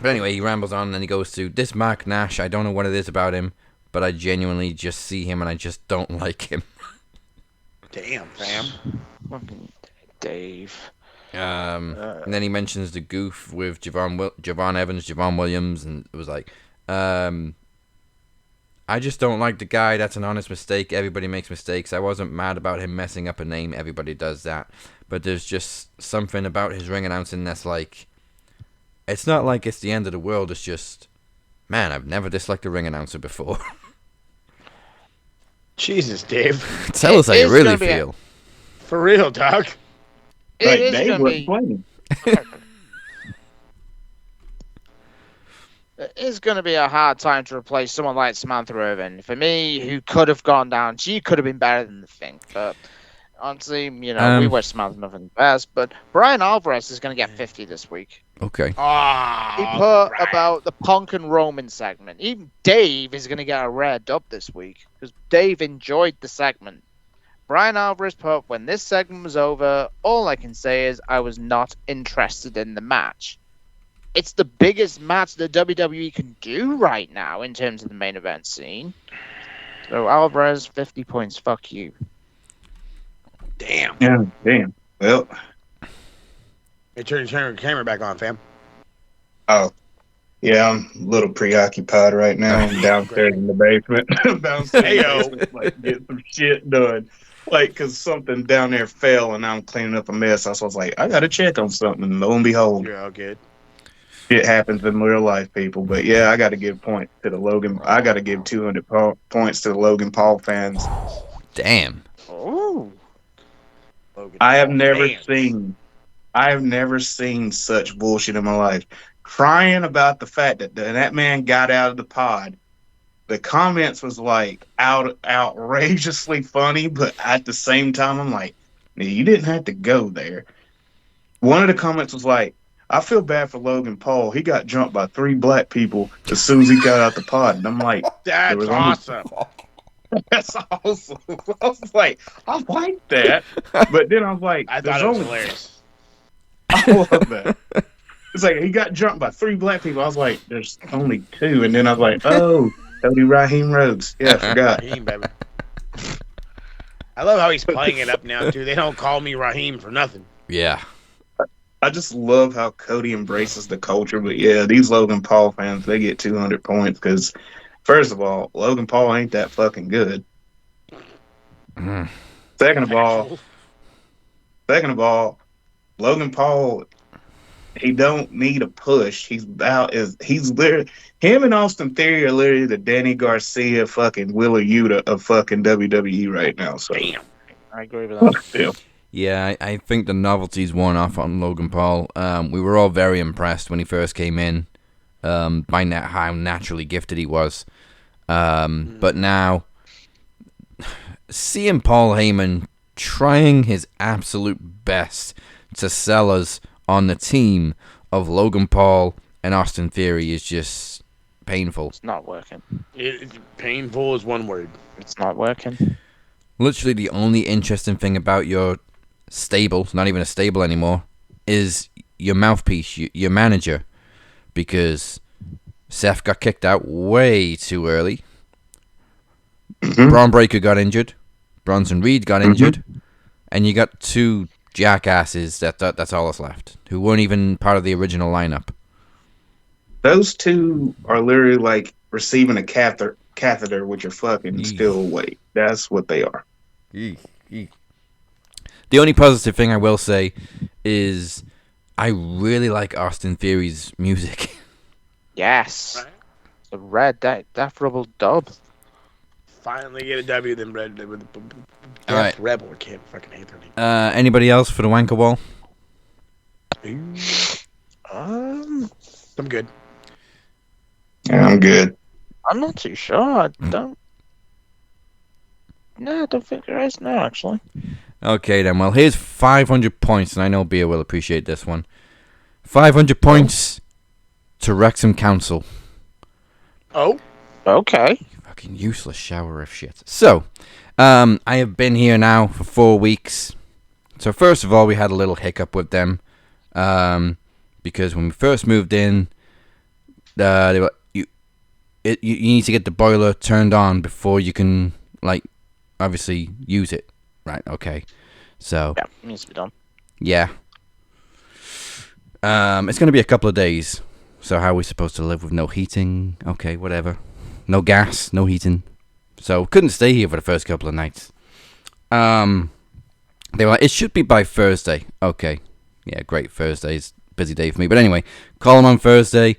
But anyway, he rambles on and then he goes to this Mark Nash. I don't know what it is about him, but I genuinely just see him and I just don't like him. Damn, fam. Fucking Dave. And then he mentions the goof with Javon Evans, Javon Williams, and it was like, I just don't like the guy. That's an honest mistake. Everybody makes mistakes. I wasn't mad about him messing up a name. Everybody does that. But there's just something about his ring announcing that's like, it's not like it's the end of the world. It's just, man, I've never disliked a ring announcer before. Jesus, Dave. Tell us how you really feel. For real, dog. Like, Dave wasn't playing. It is going to be a hard time to replace someone like Samantha Irvin. For me, who could have gone down, she could have been better than the Fink. But honestly, we wish Samantha nothing the best. But Brian Alvarez is going to get 50 this week. Okay. He put about the Punk and Roman segment. Even Dave is going to get a rare dub this week because Dave enjoyed the segment. Brian Alvarez put, when this segment was over, all I can say is I was not interested in the match. It's the biggest match the WWE can do right now in terms of the main event scene. So Alvarez, 50 points. Fuck you. Damn. Yeah, damn. Well, Hey, turn your camera back on, fam. oh, yeah, I'm a little preoccupied right now. I'm downstairs in the basement. Downstairs in the Heyo. basement, like, get some shit done. Like, because something down there fell and I'm cleaning up a mess. I was like, I got to check on something. And lo and behold, You're all good. it happens in real life, people. But yeah, I got to give points to the Logan. I got to give 200 points to the Logan Paul fans. Damn. Oh. Logan I have Paul never fans. seen such bullshit in my life. Crying about the fact that that man got out of the pod. The comments was like outrageously funny, but at the same time, I'm like, you didn't have to go there. One of the comments was like, I feel bad for Logan Paul. He got jumped by 3 black people as soon as he got out the pod. And I'm like, That's was only- awesome. that's awesome. I was like, I like that. But then I was like, I there's thought it was only hilarious. I love that. It's like he got jumped by 3 black people. I was like, there's only 2. And then I was like, oh, Cody Raheem Rhodes. Yeah, I forgot. Raheem, baby. I love how he's playing it up now, too. They don't call me Raheem for nothing. Yeah. I just love how Cody embraces the culture. But yeah, these Logan Paul fans, they get 200 points because, first of all, Logan Paul ain't that fucking good. Second of all, Logan Paul, he don't need a push. He's literally, him and Austin Theory are literally the Danny Garcia fucking Willa Yuta of fucking WWE right now. So Damn. I agree with that. still. Yeah, I think the novelty's worn off on Logan Paul. We were all very impressed when he first came in by how naturally gifted he was. But now, seeing Paul Heyman trying his absolute best to sell us on the team of Logan Paul and Austin Theory is just painful. It's not working. Painful is one word. It's not working. Literally the only interesting thing about your stable, it's not even a stable anymore, is your mouthpiece, your manager. Because Seth got kicked out way too early. Braun Breaker got injured. Bronson Reed got injured. And you got 2 jackasses, that's all that's left, who weren't even part of the original lineup. Those 2 are literally like receiving a catheter with your fucking still weight. That's what they are. The only positive thing I will say is I really like Austin Theory's music. Yes. The red Death Rebel dub. Finally get a W, then Red with All right. Rebel. I can't fucking hate their name. Anybody else for the Wanker Wall? I'm good. Yeah, I'm good. I'm not too sure. I don't think there is now, actually. Okay, then. Well, here's 500 points, and I know Beer will appreciate this one. 500 points to Wrexham Council. Oh? Okay. Fucking useless shower of shit. So, I have been here now for 4 weeks. So, first of all, we had a little hiccup with them. Because when we first moved in, they were you need to get the boiler turned on before you can, like, obviously use it. Right, okay. So, Yeah, it needs to be done. yeah. It's going to be a couple of days. So how are we supposed to live with no heating? Okay, whatever. No gas, no heating. So couldn't stay here for the first couple of nights. They were like, it should be by Thursday. Okay. Yeah, great. Thursday's a busy day for me. But anyway, call them on Thursday.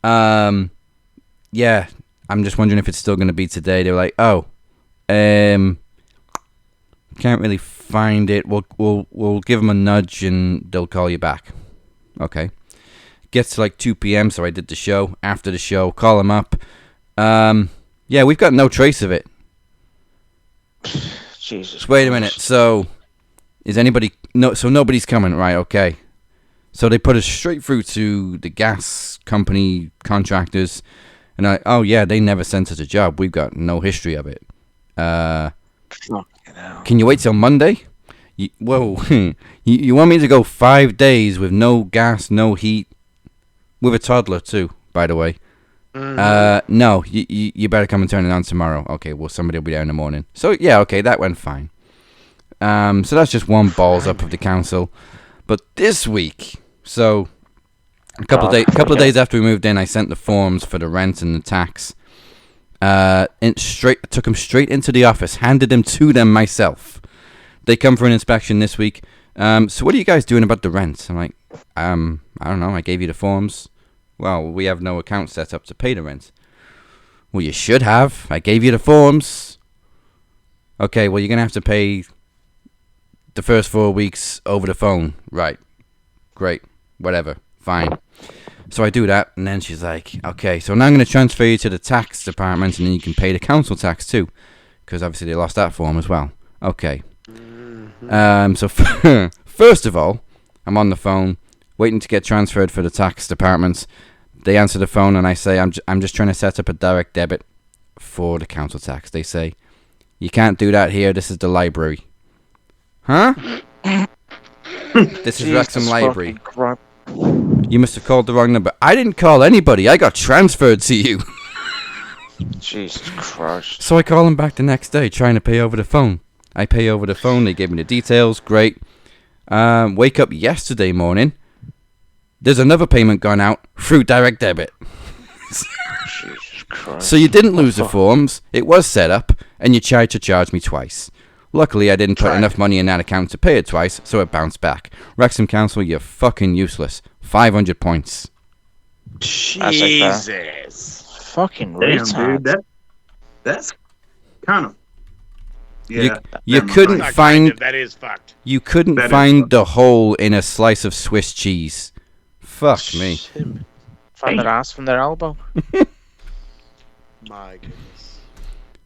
Yeah, I'm just wondering if it's still going to be today. They were like, oh, can't really find it. We'll give them a nudge and they'll call you back. Okay. Gets to like 2 p.m. So I did the show. After the show, call them up. Yeah, we've got no trace of it. Jesus. Wait a minute. So is anybody? No. So nobody's coming, right? Okay. So they put us straight through to the gas company contractors, and oh yeah, they never sent us a job. We've got no history of it. Fucking hell. Can you wait till Monday? Whoa. You want me to go 5 days with no gas, no heat? With a toddler, too, by the way. No, you better come and turn it on tomorrow. Okay, well, somebody will be there in the morning. So, yeah, okay, that went fine. So that's just one balls up of the council. But this week, so a couple of days after we moved in, I sent the forms for the rent and the tax. Took them straight into the office, handed them to them myself. They come for an inspection this week. So what are you guys doing about the rent? I'm like, I don't know. I gave you the forms. Well, we have no account set up to pay the rent. Well, you should have. I gave you the forms. Okay, well, you're going to have to pay the first 4 weeks over the phone. Right. Great. Whatever. Fine. So I do that, and then she's like, okay, so now I'm going to transfer you to the tax department, and then you can pay the council tax too. Because obviously they lost that form as well. Okay. So first of all, I'm on the phone, waiting to get transferred for the tax department. They answer the phone, and I say, I'm just trying to set up a direct debit for the council tax. They say, you can't do that here. This is the library. Huh? This is Wrexham Library. You must have called the wrong number. I didn't call anybody. I got transferred to you. Jesus Christ. So I call him back the next day, trying to pay over the phone. I pay over the phone. They give me the details. Great. Wake up yesterday morning. There's another payment gone out through direct debit. Jesus Christ. So you didn't lose the forms. It was set up, and you tried to charge me twice. Luckily, I didn't put enough money in that account to pay it twice, so it bounced back. Wrexham Council, you're fucking useless. 500 points. Jesus. Fucking Damn, retard. dude, that's kind of. Yeah, You never couldn't mind. find. That is fucked. You couldn't That is find fucked. the hole in a slice of Swiss cheese. Fuck me. Find their ass from their elbow. My goodness.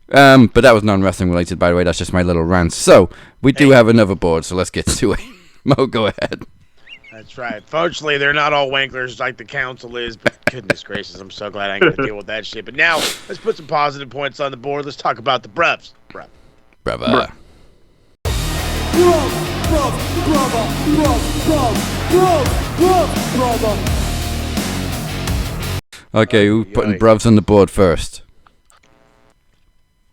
But that was non-wrestling related, by the way. That's just my little rant. So we do have another board, so let's get to it. Mo, go ahead. That's right. Fortunately, they're not all wanklers like the council is, but goodness gracious, I'm so glad I ain't going to deal with that shit. But now, let's put some positive points on the board. Let's talk about the bruvs. Brother. Okay, who's putting bruvs on the board first?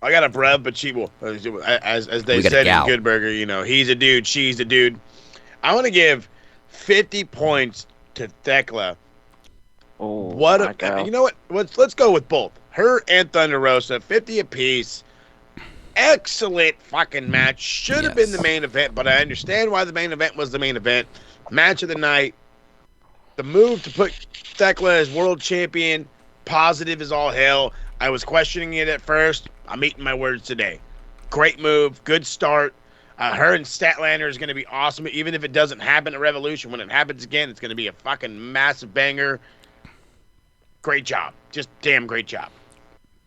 I got a bruv, but she will. As they We got a said in gal. Good Burger, you know, he's a dude, she's a dude. I want to give 50 points to Thekla. Oh, What my a, God. you know what? Let's go with both. Her and Thunder Rosa, 50 apiece. Excellent fucking match. Should have been Yes. the main event, but I understand why the main event was the main event. Match of the night. The move to put Thekla as world champion, positive as all hell. I was questioning it at first. I'm eating my words today. Great move. Good start. Her and Statlander is going to be awesome. Even if it doesn't happen at Revolution, when it happens again, it's going to be a fucking massive banger. Great job. Just damn great job.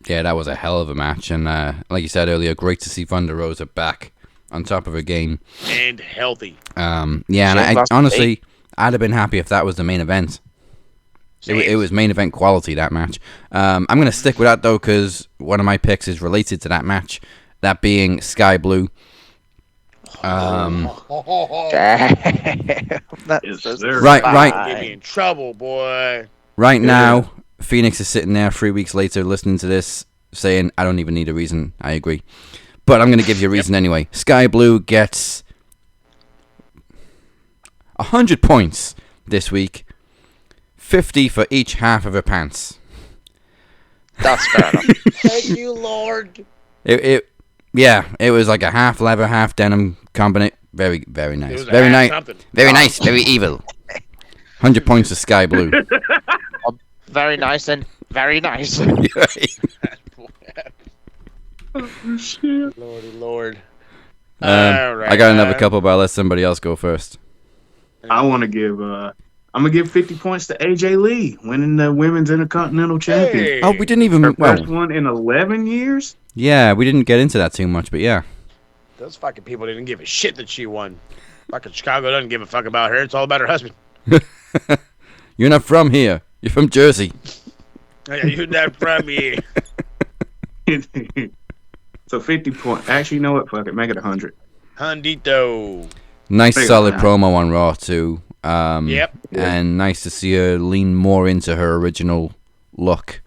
Yeah, that was a hell of a match, and like you said earlier, great to see Thunder Rosa back on top of her game. And healthy. Yeah, and She I lost honestly, I'd have been happy if that was the main event. It was main event quality, that match. I'm going to stick with that, though, because one of my picks is related to that match, that being Sky Blue. Damn. That Yes, is sir. Right, Get me in trouble, boy. Right now, Phoenix is sitting there 3 weeks later listening to this, saying, I don't even need a reason. I agree. But I'm going to give you a reason anyway. Sky Blue gets 100 points this week. 50 for each half of her pants. That's fair enough. Thank you, Lord. It was like a half leather, half denim combination. Very, very It nice. was a Very half nice. something. Very nice. Very evil. 100 points to Sky Blue. Very nice and very nice. Lordy Lord. I got another couple, but I'll let somebody else go first. I want to give. I'm gonna give 50 points to AJ Lee winning the Women's Intercontinental Champion. Hey. Oh, we didn't even. Her Well, first one in 11 years. yeah, we didn't get into that too much, but yeah. Those fucking people didn't give a shit that she won. Fucking Chicago doesn't give a fuck about her. It's all about her husband. You're not from here. You're from Jersey. Yeah, you're not from here. So 50 points. Actually, you know what? Fuck it. Make it 100. Handito. Nice Big solid one. promo on Raw too. Yep. And nice to see her lean more into her original look.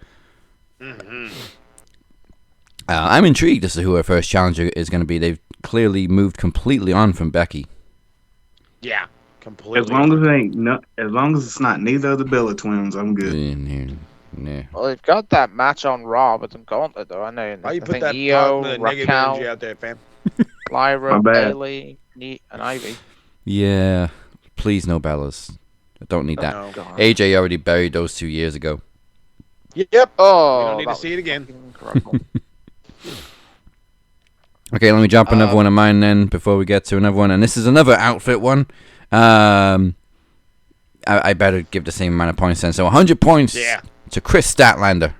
I'm intrigued as to who her first challenger is going to be. They've clearly moved completely on from Becky. Yeah. Completely. As long as it's not neither of the Bella twins, I'm good. Yeah. Well, they've got that match on Raw with them Gauntlet, though. I know. Why you I put think that Io, negative Raquel, energy out there, fam? Lyra, My bad. Bailey, and Ivy. Yeah. Please no Bellas. I don't need that. No. God. AJ already buried those 2 years ago. Yep. Oh, We don't need to that see was it again. fucking incredible. Okay, let me jump another one of mine then before we get to another one. And this is another outfit one. I better give the same amount of points then. So 100 points to Chris Statlander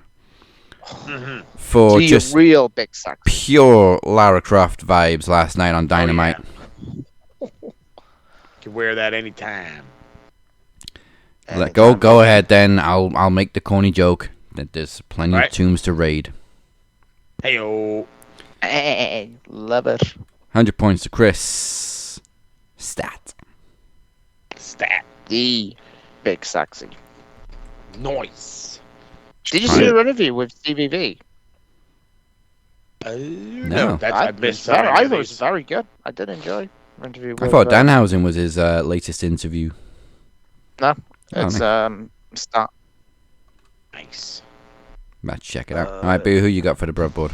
for Gee, just real big sack. pure Lara Croft vibes last night on Dynamite. Can wear that anytime. Go ahead then. I'll make the corny joke that there's plenty Right. of tombs to raid. Hey-o. Hey, love it. 100 points to Chris Stat. Stat. The big sexy. Noise. Did you see her interview with CVV? No. I missed some. I thought it was very good. I did enjoy her interview. I thought Danhausen was his latest interview. No, Oh, it's Stat. Nice. Let's check it out. All right, Boo, who you got for the breadboard?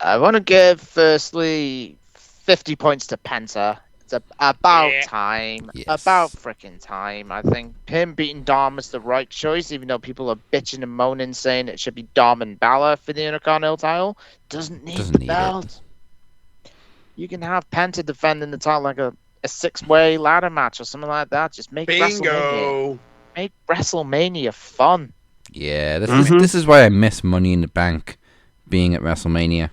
I want to give firstly 50 points to Penta. It's about time. Yes. About freaking time. I think him beating Dom is the right choice, even though people are bitching and moaning saying it should be Dom and Balor for the Intercontinental title. Doesn't need Doesn't the need belt. You can have Penta defending the title like a 6-way ladder match or something like that. Just make Bingo. WrestleMania fun. Yeah, this is why I miss Money in the Bank being at WrestleMania.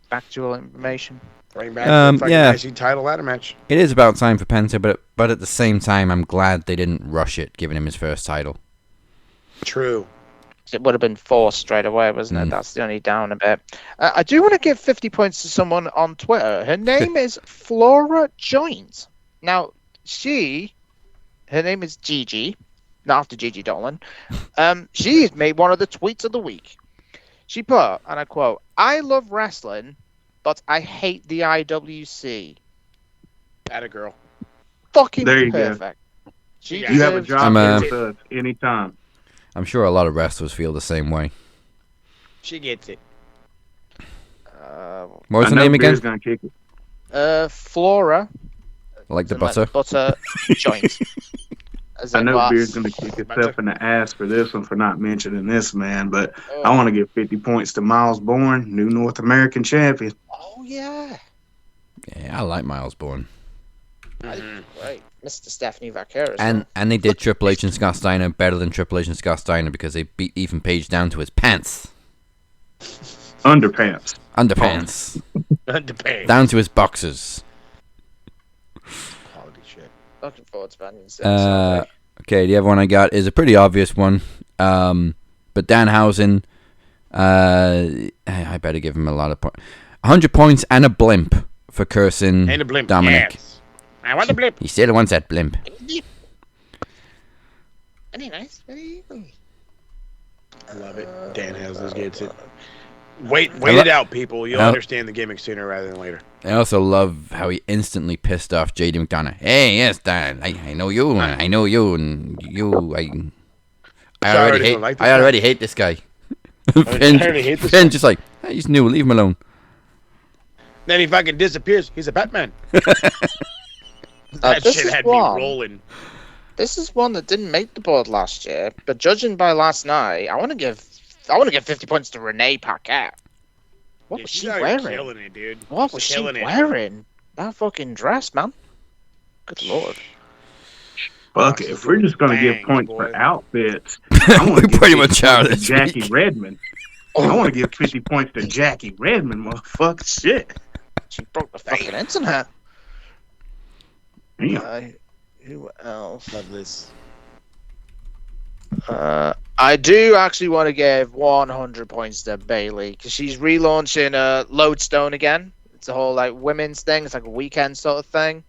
Factual information. Bring back the fucking yeah. IC title ladder match. It is about time for Penta, but at the same time, I'm glad they didn't rush it, giving him his first title. True. It would have been forced straight away, wasn't it? That's the only down a bit. I do want to give 50 points to someone on Twitter. Her name is Flora Joint. Now, her name is Gigi, not after Gigi Dolan. She's made one of the tweets of the week. She put, and I quote, "I love wrestling, but I hate the IWC." Atta girl. Fucking There you go. perfect. She You You have a deserves- job I'm, with us anytime. I'm sure a lot of wrestlers feel the same way. She gets it. What was I the know name again? Beer's gonna kick it. Flora. Like the as in, butter? Butter joint. As I in know what? Beer's gonna kick himself in the ass for this one for not mentioning this man, but I want to give 50 points to Miles Bourne, new North American champion. Oh, yeah. Yeah, I like Miles Bourne. Right. Mr. Stephanie Vaqueros. And they did Triple H and Scott Steiner better than Triple H and Scott Steiner because they beat Ethan Page down to his pants. Underpants. Underpants. Underpaid. Down to his boxers. Quality shit. Looking forward to Vanyon Okay, the other one I got is a pretty obvious one. But Danhausen, I better give him a lot of points. 100 points and a blimp for cursing And a blimp. Dominic. Yes. I want a blimp. He still wants that blimp. Very nice. Very I love it. Danhausen gets it. Wait it out, people. You'll understand the gimmick sooner rather than later. I also love how he instantly pissed off Jade McDonough. Hey, yes, Dan, I know you, and I know you, and you, I already hate this guy. Finn just like, hey, he's new, leave him alone. Then he fucking disappears. He's a Batman. That this shit is had me one. rolling. This is one that didn't make the board last year, but judging by last night, I want to give 50 points to Renee Paquette. What was she's she out here wearing? killing it, dude. What was she Killing it. wearing? That fucking dress, man. Good lord. Fuck it. If we're just gonna give Bang, points boy. for outfits, I want We to give pretty 50 much are points to this Jackie week. Redmond. I want to give 50 points to Jackie Redmond, motherfucker. Shit. She broke the fucking internet. Damn. Who else? Love this. I do actually want to give 100 points to Bailey because she's relaunching Lodestone again. It's a whole like women's thing. It's like a weekend sort of thing.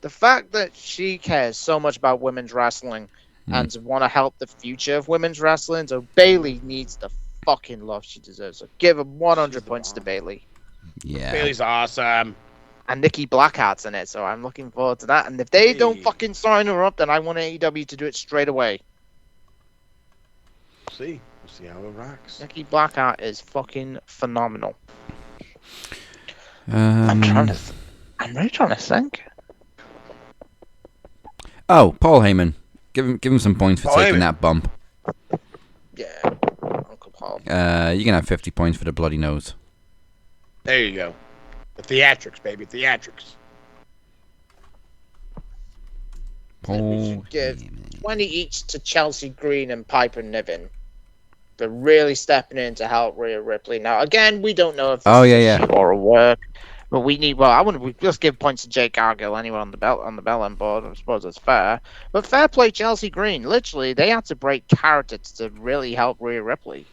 The fact that she cares so much about women's wrestling and want to help the future of women's wrestling, so Bailey needs the fucking love she deserves. So give him 100 points to Bailey. Yeah. Bailey's awesome. And Nikki Blackheart's in it, so I'm looking forward to that. And if they don't fucking sign her up, then I want AEW to do it straight away. We'll see how it rocks. Nikki Blackheart is fucking phenomenal. Um, I'm really trying to think. Oh, Paul Heyman. Give him some points for Paul taking Heyman. that bump. Yeah, Uncle Paul. You can have 50 points for the bloody nose. There you go. The theatrics, baby. Theatrics. Paul Give Heyman. 20 each to Chelsea Green and Piper Niven. They're really stepping in to help Rhea Ripley. Now, again, we don't know if this is a or a work, but we need. Well, I wouldn't. We just give points to Jake Cargill anyway on the bell board. I suppose that's fair. But fair play, Chelsea Green. Literally, they had to break character to really help Rhea Ripley.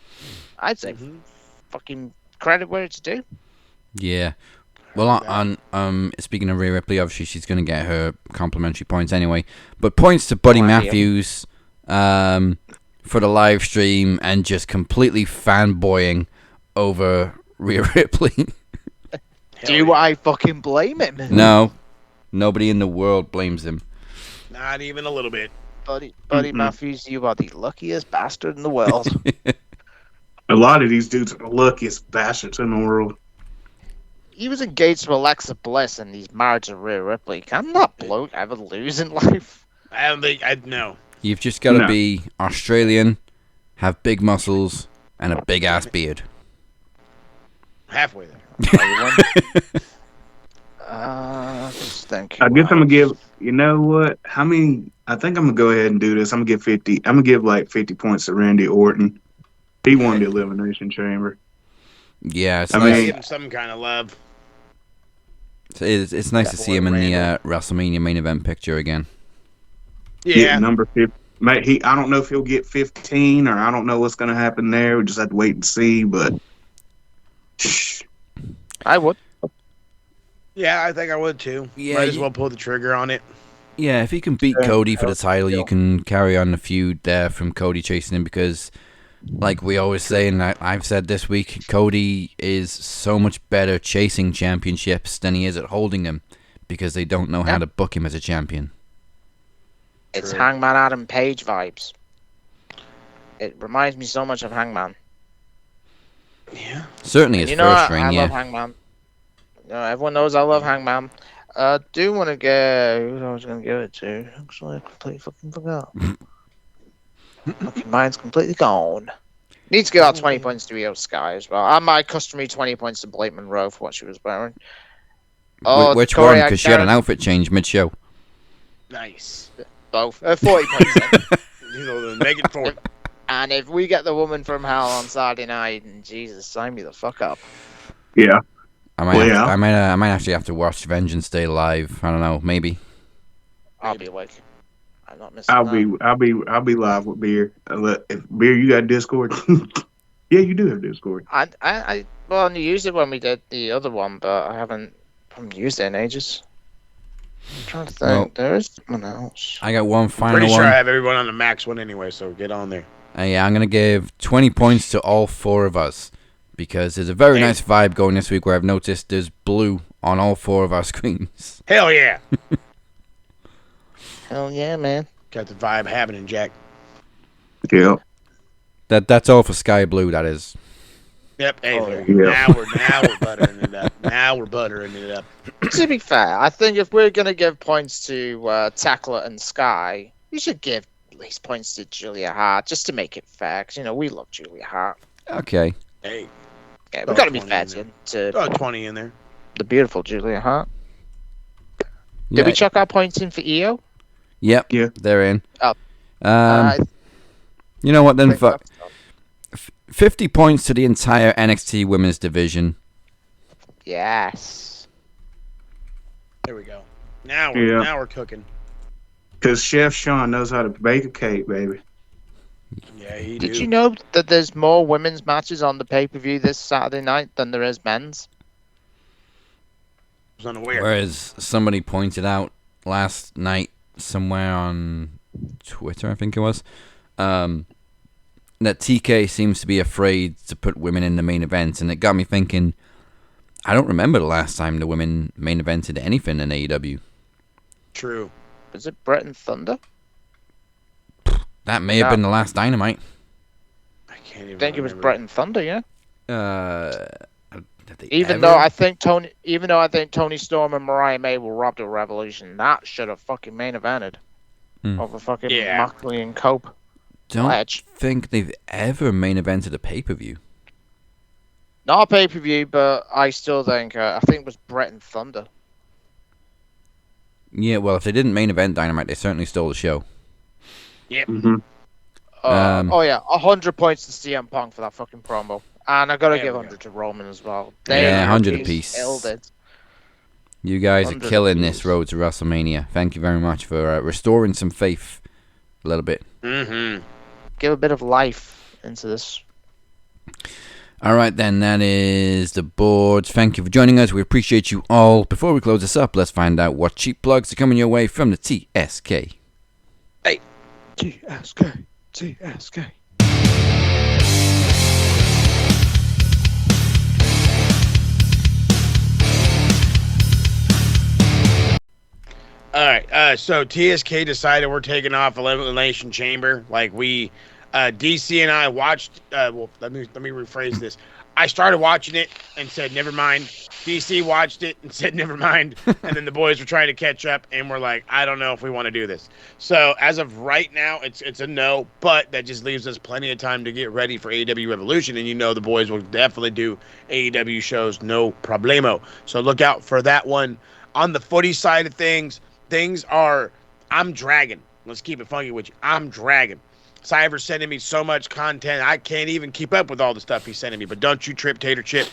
I'd say fucking credit where it's due. Yeah. Well, on speaking of Rhea Ripley, obviously she's going to get her complimentary points anyway. But points to Buddy Matthews for the live stream and just completely fanboying over Rhea Ripley. Do I fucking blame him? No. Nobody in the world blames him. Not even a little bit. Buddy Matthews, you are the luckiest bastard in the world. A lot of these dudes are the luckiest bastards in the world. He was engaged to Alexa Bliss and he's married to Rhea Ripley. Can that bloke ever lose in life? I don't think I'd know. You've just got to be Australian, have big muscles, and a big ass beard. Halfway there. Just think. I guess I'm gonna give. You know what? How many? I think I'm gonna go ahead and do this. I'm gonna give 50. I'm gonna give like 50 points to Randy Orton. He won the Elimination Chamber. Yeah, it's I nice. mean- Give him some kind of love. It's nice to see him in the WrestleMania main event picture again. Yeah. Number 50. Mate, I don't know if he'll get 15 or I don't know what's gonna happen there. We just have to wait and see. But I would. Yeah, I think I would too. Yeah, Might as well pull the trigger on it. Yeah, if he can beat Cody for the title, you can carry on the feud there from Cody chasing him because, like we always say, and I've said this week, Cody is so much better chasing championships than he is at holding them because they don't know how to book him as a champion. It's Hangman Adam Page vibes. It reminds me so much of Hangman. Yeah. Certainly his You know first what? ring, I yeah. love Hangman. Everyone knows I love Hangman. Do want to go. Who I was going to give it to? Actually, I completely fucking forgot. Fucking mind's completely gone. Needs to give out 20 points to Io Sky as well. And my customary 20 points to Blake Monroe for what she was wearing. Which one? Because she had an outfit change mid-show. Nice. Both. 40 points. You know, make it 40. And if we get the woman from hell on Saturday night, and Jesus, sign me the fuck up. yeah, I might actually have to watch Vengeance Day live. I don't know, maybe. I'll be awake. I'm not missing that. I'll be live with Beer. If Beer, you got Discord? Yeah, you do have Discord. I only used it when we did the other one, but I haven't used it in ages. I'm trying to think. Well, there is someone else. I got one final Pretty one. sure I have everyone on the max one anyway, so get on there. Yeah, I'm going to give 20 points to all four of us because there's a very nice vibe going this week where I've noticed there's blue on all four of our screens. Hell yeah. Hell yeah, man. Got the vibe happening, Jack. Yeah. That's all for Sky Blue, that is. Yep. Hey, yeah. now we're buttering it up. Now we're buttering it up. To be fair, I think if we're going to give points to Tackler and Sky, we should give at least points to Julia Hart just to make it fair, because, we love Julia Hart. Okay. Hey. Yeah, we've got to be fair to Throw 20 in there. the beautiful Julia Hart. Yeah. Did we chuck our points in for EO? Yep. Yeah. They're in. Oh. You know what then? Fuck. 50 points to the entire NXT women's division. Yes. There we go. Now we're cooking. Because Chef Sean knows how to bake a cake, baby. Yeah, he Did you know that there's more women's matches on the pay-per-view this Saturday night than there is men's? was unaware. Whereas somebody pointed out last night somewhere on Twitter, I think it was, that TK seems to be afraid to put women in the main event, and it got me thinking, I don't remember the last time the women main evented anything in AEW. True. Was it Brett and Thunder? That may have been the last Dynamite. I can't even I think it was remember. Brett and Thunder, yeah. Even though I think Tony Storm and Mariah May will rob the Revolution, that should have fucking main evented over fucking Moxley and Cope. Don't think they've ever main evented a pay-per-view. Not a pay-per-view, but I still think I think it was Brett and Thunder. Yeah, well, if they didn't main event Dynamite, they certainly stole the show. Yep. Mm-hmm. 100 points to CM Punk for that fucking promo. And I gotta give 100 to Roman as well. They 100 apiece. Killed it. You guys are killing this road to WrestleMania. Thank you very much for restoring some faith a little bit. Mm-hmm. Give a bit of life into this. All right, then. That is the boards. Thank you for joining us. We appreciate you all. Before we close this up, let's find out what cheap plugs are coming your way from the TSK. Hey. TSK. All right, so TSK decided we're taking off Elimination Chamber. Like DC and I watched. Well, let me rephrase this. I started watching it and said never mind. DC watched it and said never mind. And then the boys were trying to catch up, and we're like, I don't know if we want to do this. So as of right now, it's a no. But that just leaves us plenty of time to get ready for AEW Revolution, and the boys will definitely do AEW shows, no problemo. So look out for that one. On the footy side of things are, I'm dragging. Let's keep it funky with you. I'm dragging. Cypher's sending me so much content, I can't even keep up with all the stuff he's sending me. But don't you trip, Tater Chip.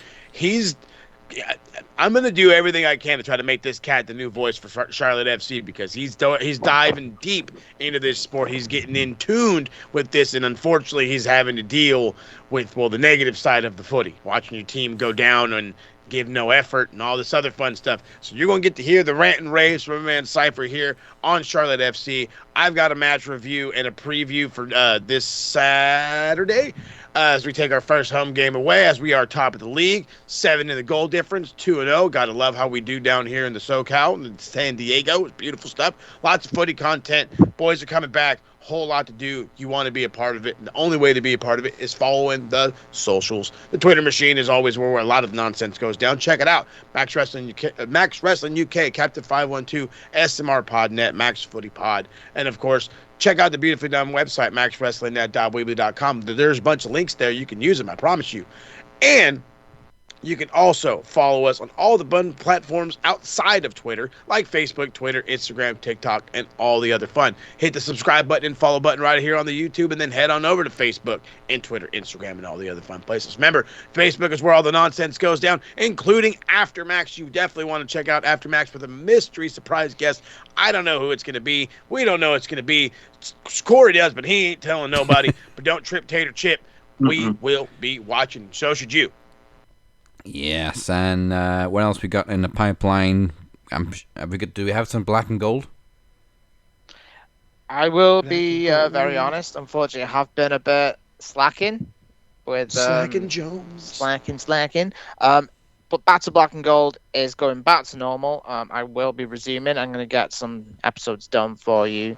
I'm going to do everything I can to try to make this cat the new voice for Charlotte FC, because he's diving deep into this sport. He's getting in tuned with this, and unfortunately he's having to deal with, the negative side of the footy. Watching your team go down and give no effort and all this other fun stuff. So you're going to get to hear the rant and raves from my man Cypher here on Charlotte FC. I've got a match review and a preview for this Saturday as we take our first home game away, as we are top of the league, 7 in the goal difference, 2-0. Gotta love how we do down here in the SoCal and San Diego. It's beautiful stuff. Lots of footy content. Boys are coming back. Whole lot to do. You want to be a part of it, and the only way to be a part of it is following the socials. The Twitter machine is always where a lot of nonsense goes down. Check it out. Max Wrestling UK, Captain 512, SMR Podnet, Max Footy Pod, and of course, check out the beautifully done website, maxwrestlingnet.weebly.com. There's a bunch of links there. You can use them, I promise you. And you can also follow us on all the button platforms outside of Twitter, like Facebook, Twitter, Instagram, TikTok, and all the other fun. Hit the subscribe button and follow button right here on the YouTube, and then head on over to Facebook and Twitter, Instagram, and all the other fun places. Remember, Facebook is where all the nonsense goes down, including Aftermax. You definitely want to check out Aftermax with a mystery surprise guest. I don't know who it's going to be. We don't know it's going to be. Corey does, but he ain't telling nobody. But don't trip, Tater Chip. We will be watching. So should you. Yes, and what else we got in the pipeline? Do we have some black and gold? I will be very honest. Unfortunately, I have been a bit slacking with Slacking Jones. Slacking. But Back to Black and Gold is going back to normal. I will be resuming. I'm going to get some episodes done for you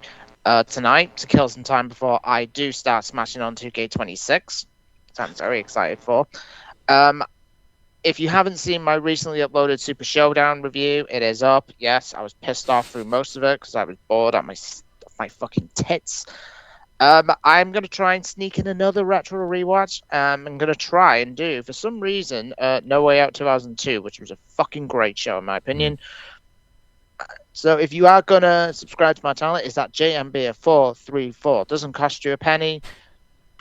tonight to kill some time before I do start smashing on 2K26. So I'm very excited for. If you haven't seen my recently uploaded Super Showdown review, it is up. Yes, I was pissed off through most of it because I was bored at my fucking tits. I'm going to try and sneak in another retro rewatch. I'm going to try and do, for some reason, No Way Out 2002, which was a fucking great show, in my opinion. So if you are going to subscribe to my channel, it's at JMBeer434. Doesn't cost you a penny.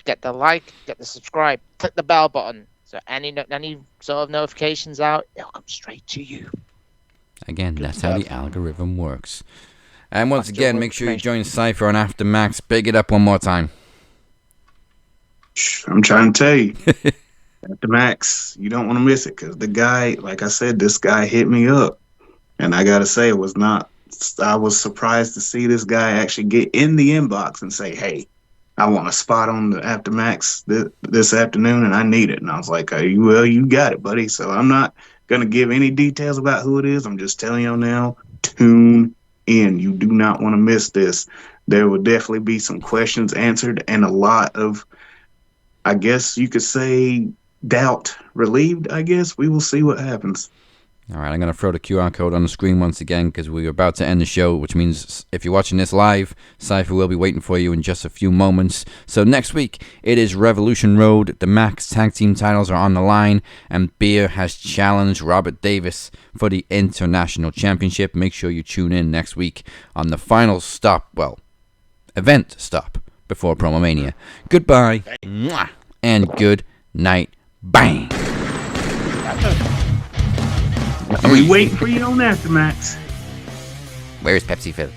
Get the like, get the subscribe, click the bell button. So any sort of notifications out, it'll come straight to you. Again, that's how the algorithm works. And once again, make sure you join Cypher on Aftermax. Big it up one more time. I'm trying to tell you. Aftermax, you don't want to miss it, because the guy, like I said, this guy hit me up. And I gotta say, it was not. I was surprised to see this guy actually get in the inbox and say, "Hey, I want a spot on the Aftermax this afternoon, and I need it." And I was like, "Well, you got it, buddy." So I'm not gonna give any details about who it is. I'm just telling you now. Tune in. You do not want to miss this. There will definitely be some questions answered and a lot of, I guess you could say, doubt relieved. I guess we will see what happens. All right, I'm going to throw the QR code on the screen once again because we're about to end the show, which means if you're watching this live, Cypher will be waiting for you in just a few moments. So next week, it is Revolution Road. The Max Tag Team titles are on the line, and Beer has challenged Robert Davis for the International Championship. Make sure you tune in next week on the final stop, event stop before Promomania. Goodbye, mwah, and good night. Bang. We waiting for you on Aftermax. Where's Pepsi Phil?